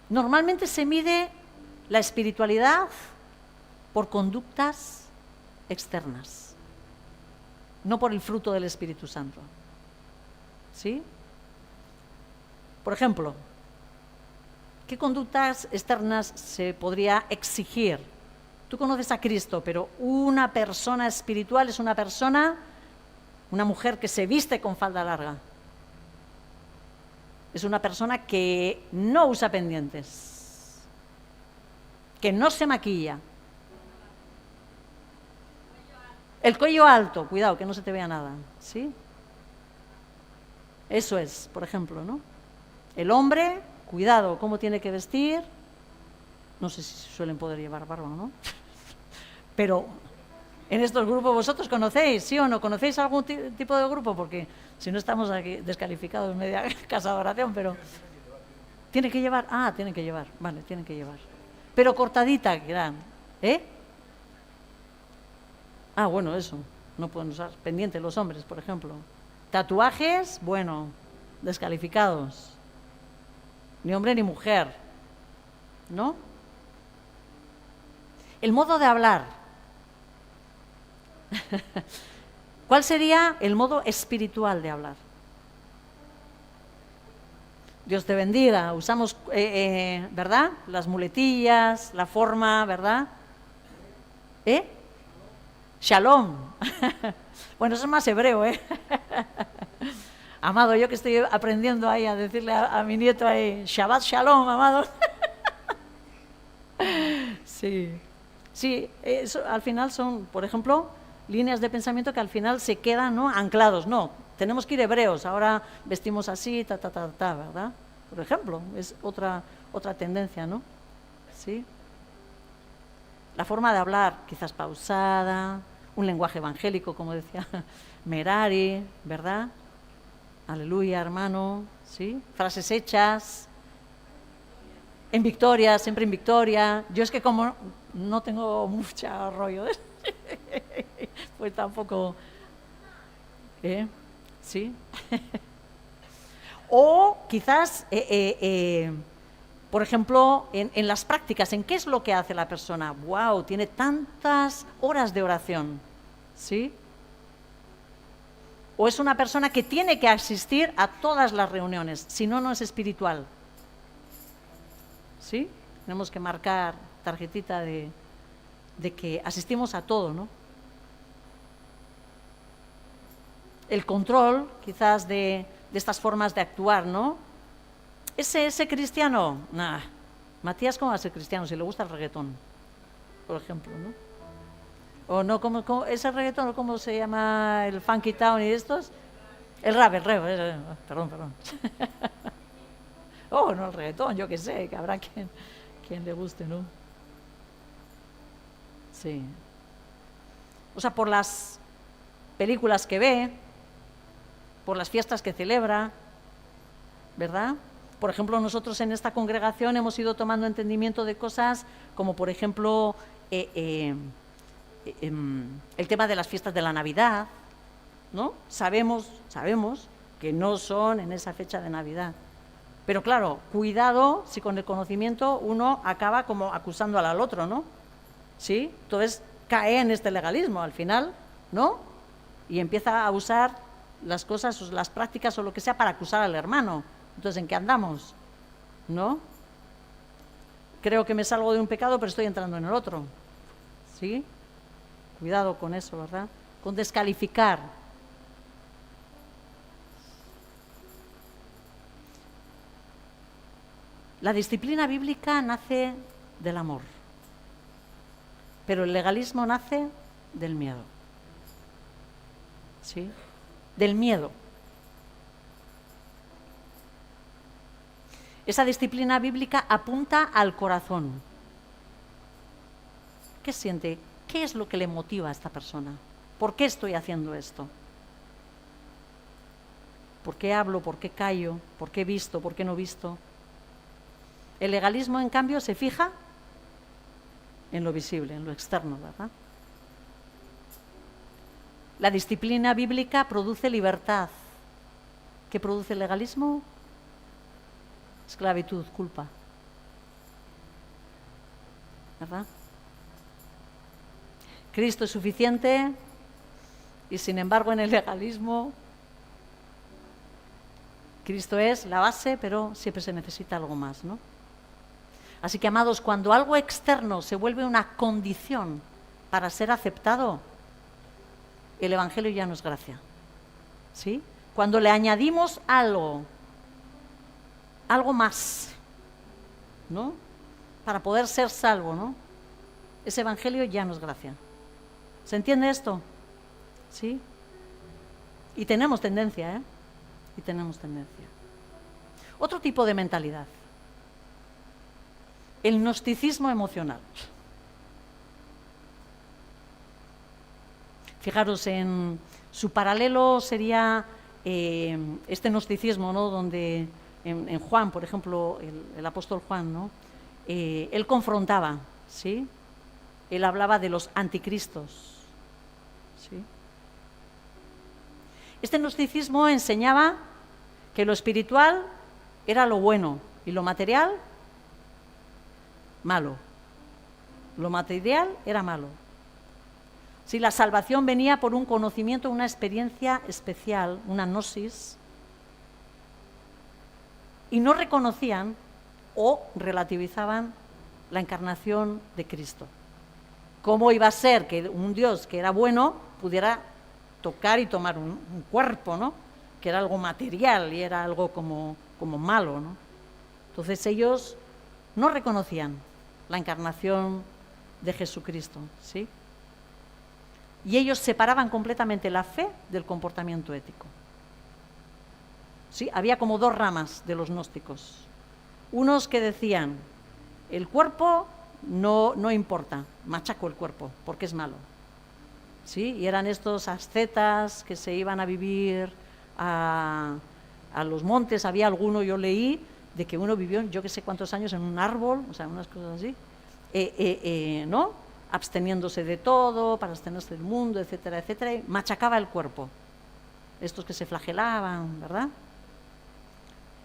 normalmente se mide la espiritualidad por conductas externas, no por el fruto del Espíritu Santo. ¿Sí? Por ejemplo, ¿qué conductas externas se podría exigir? Tú conoces a Cristo, pero una persona espiritual es una mujer que se viste con falda larga. Es una persona que no usa pendientes, que no se maquilla. El cuello alto, cuidado, que no se te vea nada, ¿sí? Eso es, por ejemplo, ¿no? El hombre, cuidado, cómo tiene que vestir. No sé si suelen poder llevar barba, ¿no? Pero en estos grupos vosotros conocéis, ¿sí o no? ¿Conocéis algún tipo de grupo? Porque si no estamos aquí descalificados en media casa de oración, pero... ¿Tiene que llevar? Ah, tienen que llevar, vale, tienen que llevar. Pero cortadita, que dan, ¿eh? Ah, bueno, eso, no pueden usar pendientes los hombres, por ejemplo. Tatuajes, bueno, descalificados. Ni hombre ni mujer, ¿no? El modo de hablar. ¿Cuál sería el modo espiritual de hablar? Dios te bendiga. Usamos, ¿verdad? Las muletillas, la forma, ¿verdad? Shalom. Bueno, eso es más hebreo, Amado, yo que estoy aprendiendo ahí a decirle a mi nieto ahí, Shabbat Shalom, amado. Sí. Sí, eso al final son, por ejemplo, líneas de pensamiento que al final se quedan, ¿no?, anclados. No, tenemos que ir hebreos, ahora vestimos así, ¿verdad? Por ejemplo, es otra tendencia, ¿no? Sí. La forma de hablar, quizás pausada, un lenguaje evangélico, como decía Merari, ¿verdad? Aleluya, hermano, ¿sí? Frases hechas, en victoria, siempre en victoria. Yo es que como no tengo mucho rollo, pues tampoco, ¿sí? O quizás, por ejemplo, en las prácticas, ¿en qué es lo que hace la persona? ¡Wow! Tiene tantas horas de oración, ¿sí? O es una persona que tiene que asistir a todas las reuniones, si no, no es espiritual. ¿sí? Tenemos que marcar tarjetita de que asistimos a todo, ¿no? El control, quizás, de estas formas de actuar, ¿no? Ese cristiano, nah, Matías, ¿cómo va a ser cristiano si le gusta el reggaetón? Por ejemplo, ¿no? O no, ¿cómo ese reggaetón, cómo se llama el funky town y estos? El rap, perdón. Oh, no, el reggaetón, yo qué sé, que habrá quien le guste, ¿no? Sí. O sea, por las películas que ve, por las fiestas que celebra, ¿verdad? Por ejemplo, nosotros en esta congregación hemos ido tomando entendimiento de cosas como, por ejemplo, el tema de las fiestas de la Navidad, ¿no? Sabemos que no son en esa fecha de Navidad. Pero claro, cuidado si con el conocimiento uno acaba como acusando al otro, ¿no? ¿Sí? Entonces cae en este legalismo al final, ¿no? Y empieza a usar las cosas, las prácticas o lo que sea para acusar al hermano. Entonces, ¿en qué andamos? ¿No? Creo que me salgo de un pecado, pero estoy entrando en el otro. ¿Sí? Cuidado con eso, ¿verdad? Con descalificar. La disciplina bíblica nace del amor, pero el legalismo nace del miedo. ¿Sí? Del miedo. Esa disciplina bíblica apunta al corazón. ¿Qué siente? ¿Qué es lo que le motiva a esta persona? ¿Por qué estoy haciendo esto? ¿Por qué hablo? ¿Por qué callo? ¿Por qué visto? ¿Por qué no visto? El legalismo, en cambio, se fija en lo visible, en lo externo, ¿verdad? La disciplina bíblica produce libertad. ¿Qué produce el legalismo? Esclavitud, culpa. ¿Verdad? Cristo es suficiente y, sin embargo, en el legalismo Cristo es la base, pero siempre se necesita algo más, ¿no? Así que, amados, cuando algo externo se vuelve una condición para ser aceptado, el Evangelio ya no es gracia, ¿sí? Cuando le añadimos algo más, ¿no? Para poder ser salvo, ¿no? Ese Evangelio ya no es gracia. ¿Se entiende esto? ¿Sí? Y tenemos tendencia, ¿eh? Y tenemos tendencia. Otro tipo de mentalidad. El gnosticismo emocional. Fijaros, en su paralelo sería este gnosticismo, ¿no? Donde en Juan, por ejemplo, el apóstol Juan, ¿no? Él confrontaba, ¿sí? Él hablaba de los anticristos, ¿sí? Este gnosticismo enseñaba que lo espiritual era lo bueno y lo material, malo. Lo material era malo. Si la salvación venía por un conocimiento, una experiencia especial, una gnosis, y no reconocían o relativizaban la encarnación de Cristo. ¿Cómo iba a ser que un Dios que era bueno pudiera tocar y tomar un cuerpo, ¿no? Que era algo material y era algo como malo, ¿no? Entonces ellos no reconocían la encarnación de Jesucristo, ¿sí? Y ellos separaban completamente la fe del comportamiento ético. ¿Sí? Había como dos ramas de los gnósticos. Unos que decían, el cuerpo no importa, machaco el cuerpo, porque es malo. ¿Sí? Y eran estos ascetas que se iban a vivir a los montes. Había alguno, yo leí, de que uno vivió yo que sé cuántos años en un árbol, o sea, unas cosas así, ¿no? Absteniéndose de todo, para abstenerse del mundo, etcétera, etcétera, y machacaba el cuerpo. Estos que se flagelaban, ¿verdad?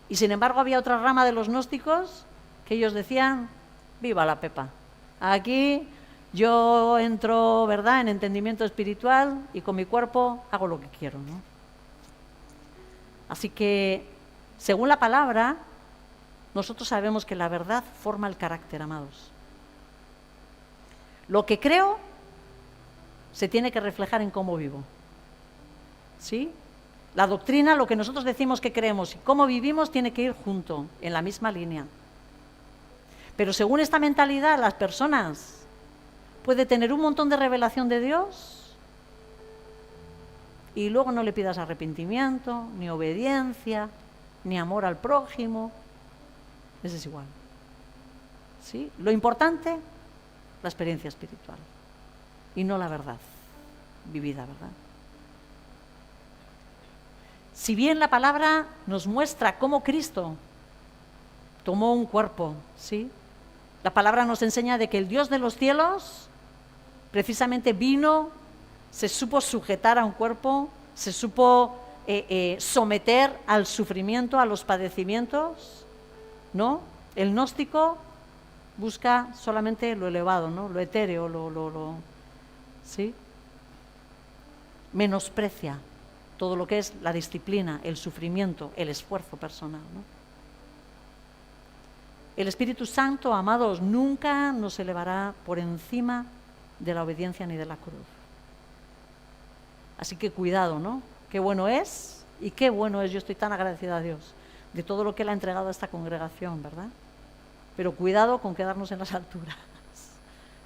Y sin embargo había otra rama de los gnósticos que ellos decían, viva la Pepa, aquí yo entro, ¿verdad?, en entendimiento espiritual y con mi cuerpo hago lo que quiero, ¿no? Así que, según la palabra, nosotros sabemos que la verdad forma el carácter, amados. Lo que creo se tiene que reflejar en cómo vivo. ¿Sí? La doctrina, lo que nosotros decimos que creemos y cómo vivimos tiene que ir junto, en la misma línea. Pero según esta mentalidad, las personas pueden tener un montón de revelación de Dios y luego no le pidas arrepentimiento, ni obediencia, ni amor al prójimo. Eso es igual. ¿Sí? Lo importante, la experiencia espiritual y no la verdad vivida, ¿verdad? Si bien la palabra nos muestra cómo Cristo tomó un cuerpo, ¿sí? La palabra nos enseña de que el Dios de los cielos precisamente vino, se supo sujetar a un cuerpo, se supo someter al sufrimiento, a los padecimientos, ¿no? El gnóstico busca solamente lo elevado, ¿no? Lo etéreo, ¿sí? Menosprecia todo lo que es la disciplina, el sufrimiento, el esfuerzo personal, ¿no? El Espíritu Santo, amados, nunca nos elevará por encima de la obediencia ni de la cruz. Así que cuidado, ¿no? Qué bueno es y qué bueno es, yo estoy tan agradecida a Dios de todo lo que Él ha entregado a esta congregación, ¿verdad? Pero cuidado con quedarnos en las alturas,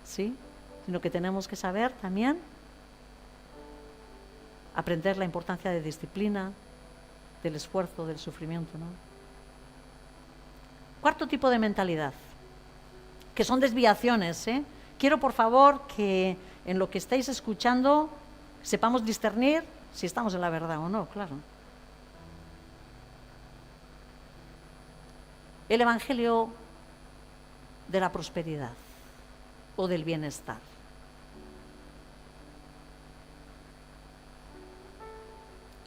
¿sí? Sino que tenemos que saber también aprender la importancia de disciplina, del esfuerzo, del sufrimiento, ¿no? Cuarto tipo de mentalidad, que son desviaciones, ¿eh? Quiero, por favor, que en lo que estáis escuchando sepamos discernir si estamos en la verdad o no, claro. El evangelio de la prosperidad o del bienestar.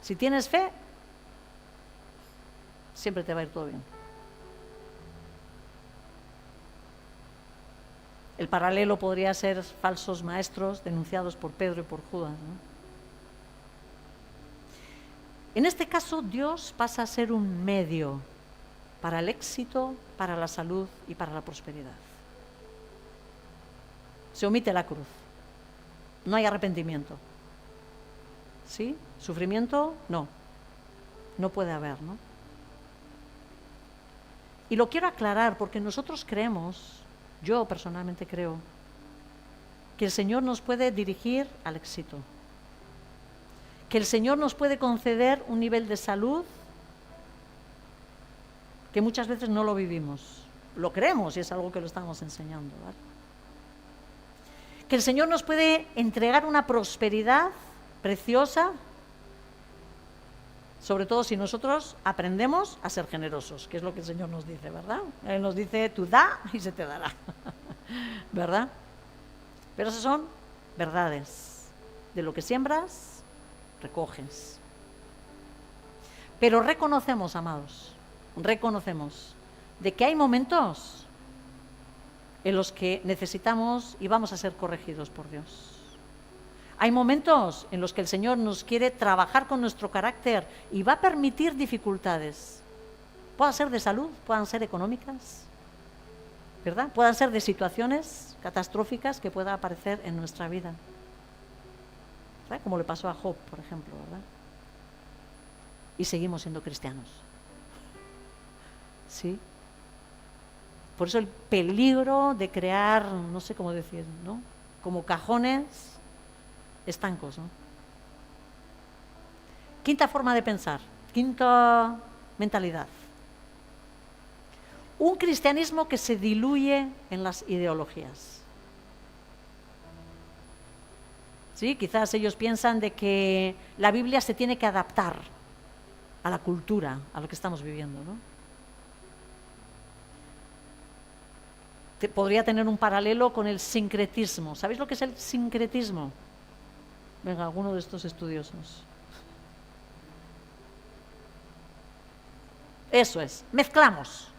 Si tienes fe, siempre te va a ir todo bien. El paralelo podría ser falsos maestros denunciados por Pedro y por Judas, ¿no? En este caso, Dios pasa a ser un medio para el éxito, para la salud y para la prosperidad. Se omite la cruz. No hay arrepentimiento. ¿Sí? Sufrimiento, no. No puede haber, ¿no? Y lo quiero aclarar porque nosotros creemos, yo personalmente creo, que el Señor nos puede dirigir al éxito. Que el Señor nos puede conceder un nivel de salud que muchas veces no lo vivimos. Lo creemos y es algo que lo estamos enseñando, ¿vale? Que el Señor nos puede entregar una prosperidad preciosa, sobre todo si nosotros aprendemos a ser generosos, que es lo que el Señor nos dice, ¿verdad? Él nos dice, tú da y se te dará, ¿verdad? Pero esas son verdades. De lo que siembras, recoges. Pero reconocemos, amados, reconocemos de que hay momentos en los que necesitamos y vamos a ser corregidos por Dios. Hay momentos en los que el Señor nos quiere trabajar con nuestro carácter y va a permitir dificultades. Puedan ser de salud, puedan ser económicas, ¿verdad? Puedan ser de situaciones catastróficas que puedan aparecer en nuestra vida. ¿Verdad? Como le pasó a Job, por ejemplo, ¿verdad? Y seguimos siendo cristianos. ¿Sí? Por eso el peligro de crear, no sé cómo decir, ¿no? Como cajones estancos, ¿no? Quinta forma de pensar, quinta mentalidad. Un cristianismo que se diluye en las ideologías. ¿Sí? Quizás ellos piensan de que la Biblia se tiene que adaptar a la cultura, a lo que estamos viviendo, ¿no? Podría tener un paralelo con el sincretismo. ¿Sabéis lo que es el sincretismo? Venga, alguno de estos estudiosos. Eso es, mezclamos.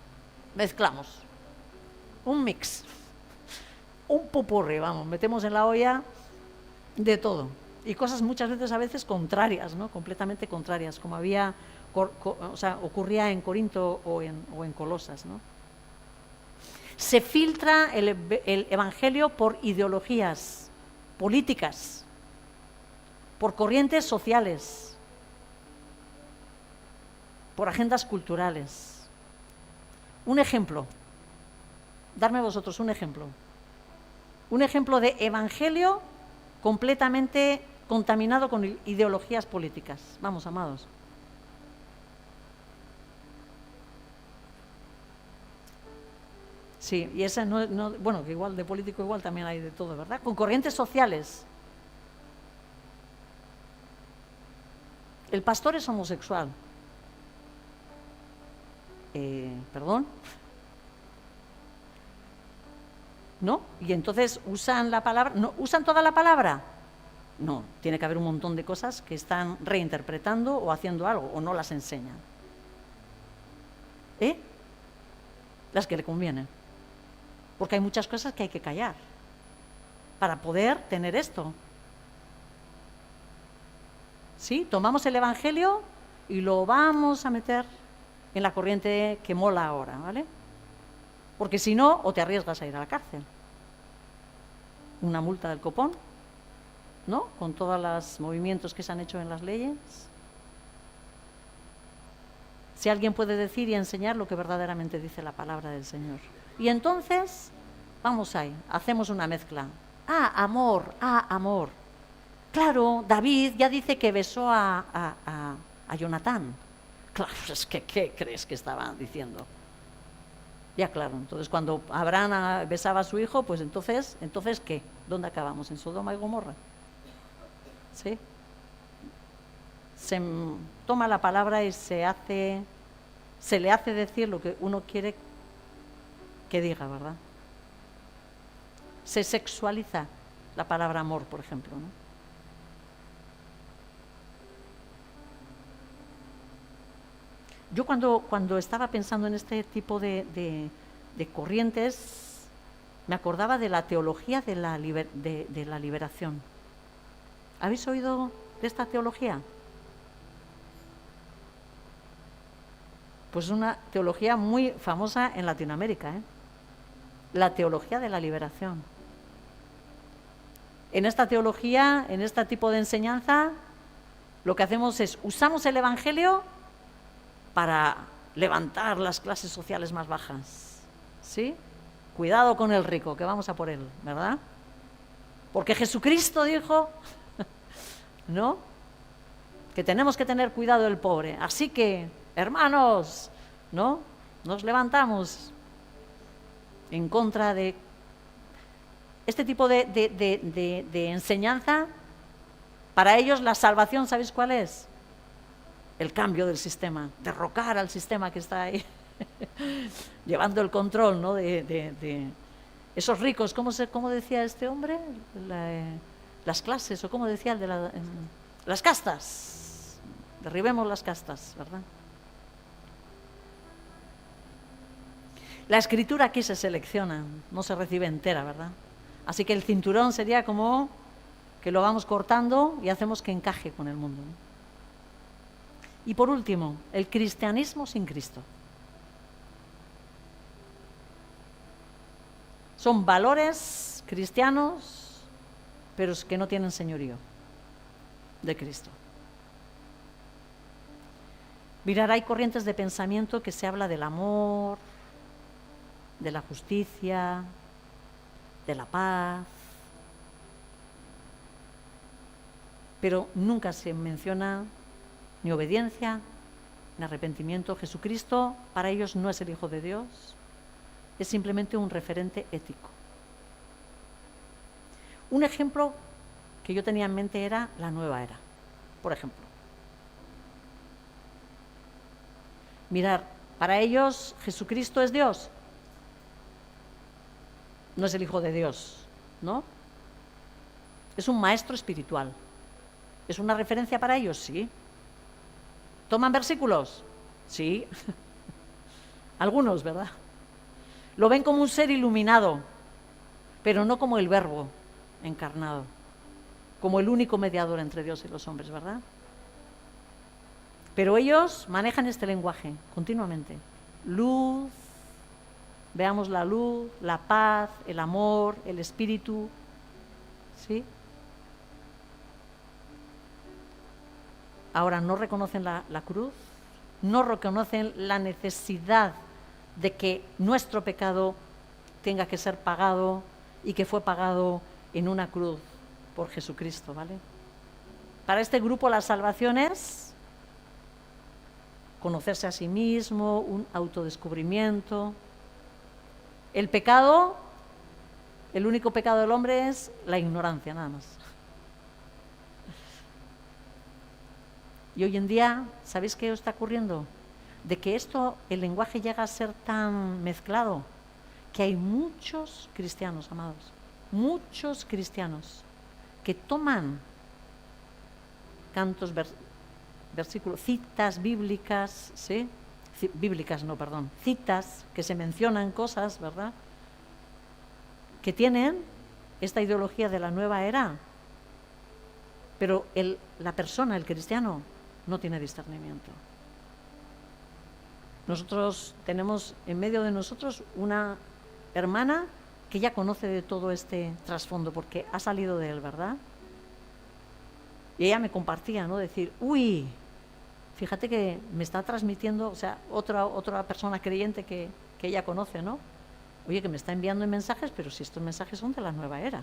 Un mix, un popurrí, vamos, metemos en la olla de todo. Y cosas muchas veces, a veces contrarias, ¿no? Completamente contrarias, como había ocurría en Corinto o en Colosas, ¿no? Se filtra el evangelio por ideologías políticas, por corrientes sociales, por agendas culturales. Un ejemplo, darme vosotros un ejemplo de evangelio completamente contaminado con ideologías políticas. Vamos, amados. Sí, y esa bueno, que igual de político igual también hay de todo, ¿verdad? Con corrientes sociales. El pastor es homosexual. ¿Perdón? ¿No? Y entonces usan la palabra, ¿no usan toda la palabra? No, tiene que haber un montón de cosas que están reinterpretando o haciendo algo, o no las enseñan. Las que le convienen. Porque hay muchas cosas que hay que callar para poder tener esto. ¿Sí? Tomamos el evangelio y lo vamos a meter en la corriente que mola ahora, ¿vale? Porque si no, o te arriesgas a ir a la cárcel. Una multa del copón, ¿no? Con todos los movimientos que se han hecho en las leyes. Si alguien puede decir y enseñar lo que verdaderamente dice la palabra del Señor. Y entonces, vamos ahí, hacemos una mezcla. Amor. Claro, David ya dice que besó a Jonatán. Claro, es que, ¿qué crees que estaban diciendo? Ya, claro, entonces cuando Abraham besaba a su hijo, pues entonces ¿qué? ¿Dónde acabamos? ¿En Sodoma y Gomorra? ¿Sí? Se toma la palabra y se le hace decir lo que uno quiere que diga, ¿verdad? Se sexualiza la palabra amor, por ejemplo, ¿no? Yo cuando estaba pensando en este tipo de corrientes, me acordaba de la teología de la liberación. ¿Habéis oído de esta teología? Pues una teología muy famosa en Latinoamérica, la teología de la liberación. En esta teología, en este tipo de enseñanza, lo que hacemos es usamos el evangelio para levantar las clases sociales más bajas, ¿sí? Cuidado con el rico, que vamos a por él, ¿verdad? Porque Jesucristo dijo, ¿no?, que tenemos que tener cuidado del pobre. Así que, hermanos, ¿no?, nos levantamos en contra de este tipo de enseñanza. Para ellos la salvación, ¿sabéis cuál es? El cambio del sistema, derrocar al sistema que está ahí, llevando el control, ¿no?, de esos ricos. ¿Cómo decía este hombre? Las clases, o cómo decía el de las castas. Derribemos las castas, ¿verdad? La escritura aquí se selecciona, no se recibe entera, ¿verdad? Así que el cinturón sería como que lo vamos cortando y hacemos que encaje con el mundo, ¿no? Y por último, el cristianismo sin Cristo. Son valores cristianos, pero que no tienen señorío de Cristo. Mirad, hay corrientes de pensamiento que se habla del amor, de la justicia, de la paz, pero nunca se menciona ni obediencia, ni arrepentimiento. Jesucristo para ellos no es el Hijo de Dios, es simplemente un referente ético. Un ejemplo que yo tenía en mente era la nueva era, por ejemplo. Mirad, para ellos Jesucristo es Dios, no es el Hijo de Dios, ¿no? Es un maestro espiritual. ¿Es una referencia para ellos? Sí. ¿Toman versículos? Sí. Algunos, ¿verdad? Lo ven como un ser iluminado, pero no como el Verbo encarnado, como el único mediador entre Dios y los hombres, ¿verdad? Pero ellos manejan este lenguaje continuamente. Luz, veamos la luz, la paz, el amor, el espíritu, ¿sí? Ahora no reconocen la cruz, no reconocen la necesidad de que nuestro pecado tenga que ser pagado y que fue pagado en una cruz por Jesucristo, ¿vale? Para este grupo la salvación es conocerse a sí mismo, un autodescubrimiento. El pecado, el único pecado del hombre es la ignorancia, nada más. Y hoy en día, ¿sabéis qué está ocurriendo? De que el lenguaje llega a ser tan mezclado que hay muchos cristianos, amados, muchos cristianos que toman cantos, versículos, citas bíblicas, ¿sí? Citas que se mencionan cosas, ¿verdad? Que tienen esta ideología de la nueva era, pero la persona, el cristiano, no tiene discernimiento. Nosotros tenemos en medio de nosotros una hermana que ya conoce de todo este trasfondo porque ha salido de él, ¿verdad? Y ella me compartía, ¿no? Decir, uy, fíjate que me está transmitiendo, o sea, otra persona creyente que ella conoce, ¿no? Oye, que me está enviando mensajes, pero si estos mensajes son de la nueva era,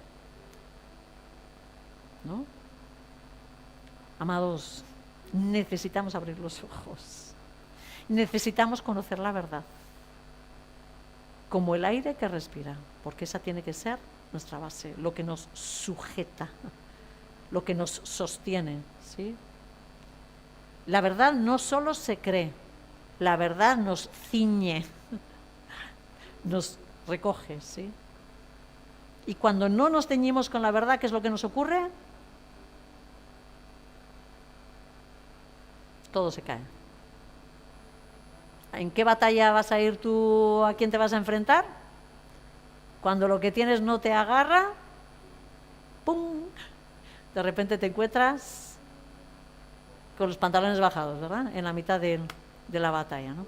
¿no? Amados, necesitamos abrir los ojos. Necesitamos conocer la verdad. Como el aire que respira, porque esa tiene que ser nuestra base, lo que nos sujeta, lo que nos sostiene, ¿sí? La verdad no solo se cree, la verdad nos ciñe, nos recoge, ¿sí? Y cuando no nos ceñimos con la verdad, ¿qué es lo que nos ocurre? Todo se cae. ¿En qué batalla vas a ir tú? ¿A quién te vas a enfrentar? Cuando lo que tienes no te agarra, ¡pum! De repente te encuentras con los pantalones bajados, ¿verdad? En la mitad de la batalla, ¿no?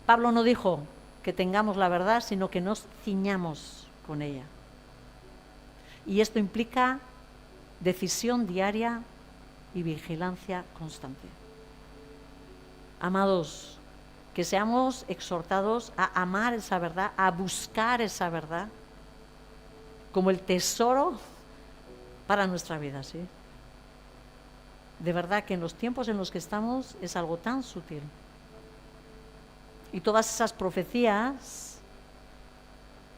Pablo no dijo que tengamos la verdad, sino que nos ciñamos con ella. Y esto implica decisión diaria y vigilancia constante. Amados, que seamos exhortados a amar esa verdad, a buscar esa verdad como el tesoro para nuestra vida, ¿sí? De verdad que en los tiempos en los que estamos es algo tan sutil. Y todas esas profecías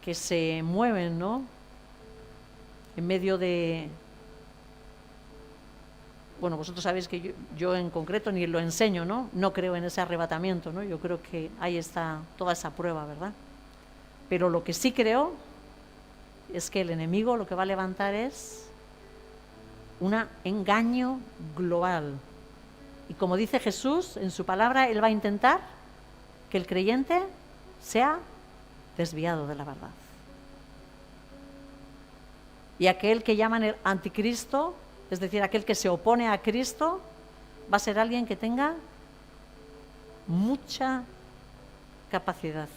que se mueven, ¿no? En medio de... Bueno, vosotros sabéis que yo en concreto ni lo enseño, ¿no? No creo en ese arrebatamiento, ¿no? Yo creo que ahí está toda esa prueba, ¿verdad? Pero lo que sí creo es que el enemigo lo que va a levantar es un engaño global. Y como dice Jesús en su palabra, Él va a intentar que el creyente sea desviado de la verdad. Y aquel que llaman el anticristo, es decir, aquel que se opone a Cristo, va a ser alguien que tenga mucha capacidad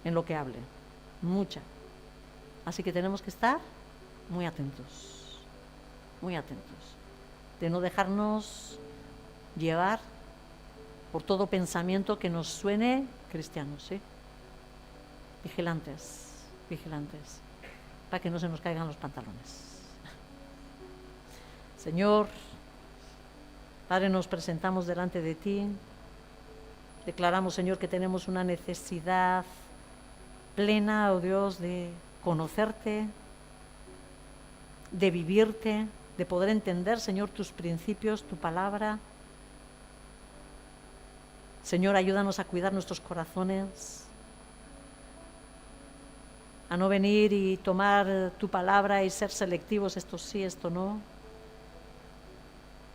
en lo que hable, mucha. Así que tenemos que estar muy atentos, de no dejarnos llevar por todo pensamiento que nos suene cristiano, ¿sí? Vigilantes, para que no se nos caigan los pantalones. Señor, Padre, nos presentamos delante de ti. Declaramos, Señor, que tenemos una necesidad plena, oh Dios, de conocerte, de vivirte, de poder entender, Señor, tus principios, tu palabra. Señor, ayúdanos a cuidar nuestros corazones, a no venir y tomar tu palabra y ser selectivos, esto sí, esto no.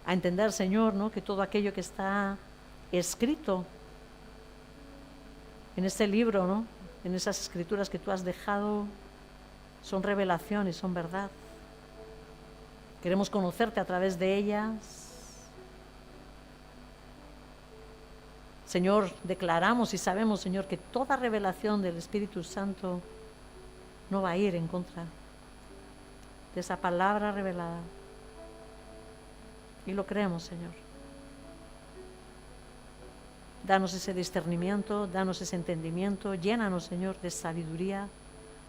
A entender, Señor, ¿no?, que todo aquello que está escrito en este libro, ¿no?, en esas escrituras que tú has dejado, son revelación y son verdad. Queremos conocerte a través de ellas Señor, declaramos y sabemos, Señor, que toda revelación del Espíritu Santo no va a ir en contra de esa palabra revelada. Y lo creemos, Señor. Danos ese discernimiento, danos ese entendimiento, llénanos, Señor, de sabiduría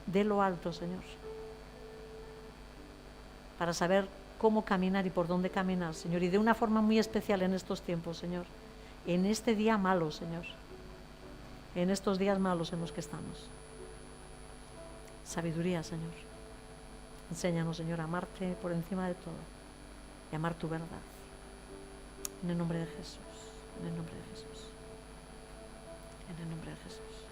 de lo alto, Señor, para saber cómo caminar y por dónde caminar, Señor, y de una forma muy especial en estos tiempos, Señor, en este día malo, Señor, en estos días malos en los que estamos. Sabiduría, Señor. Enséñanos, Señor, a amarte por encima de todo y amar tu verdad. En el nombre de Jesús, en el nombre de Jesús, en el nombre de Jesús.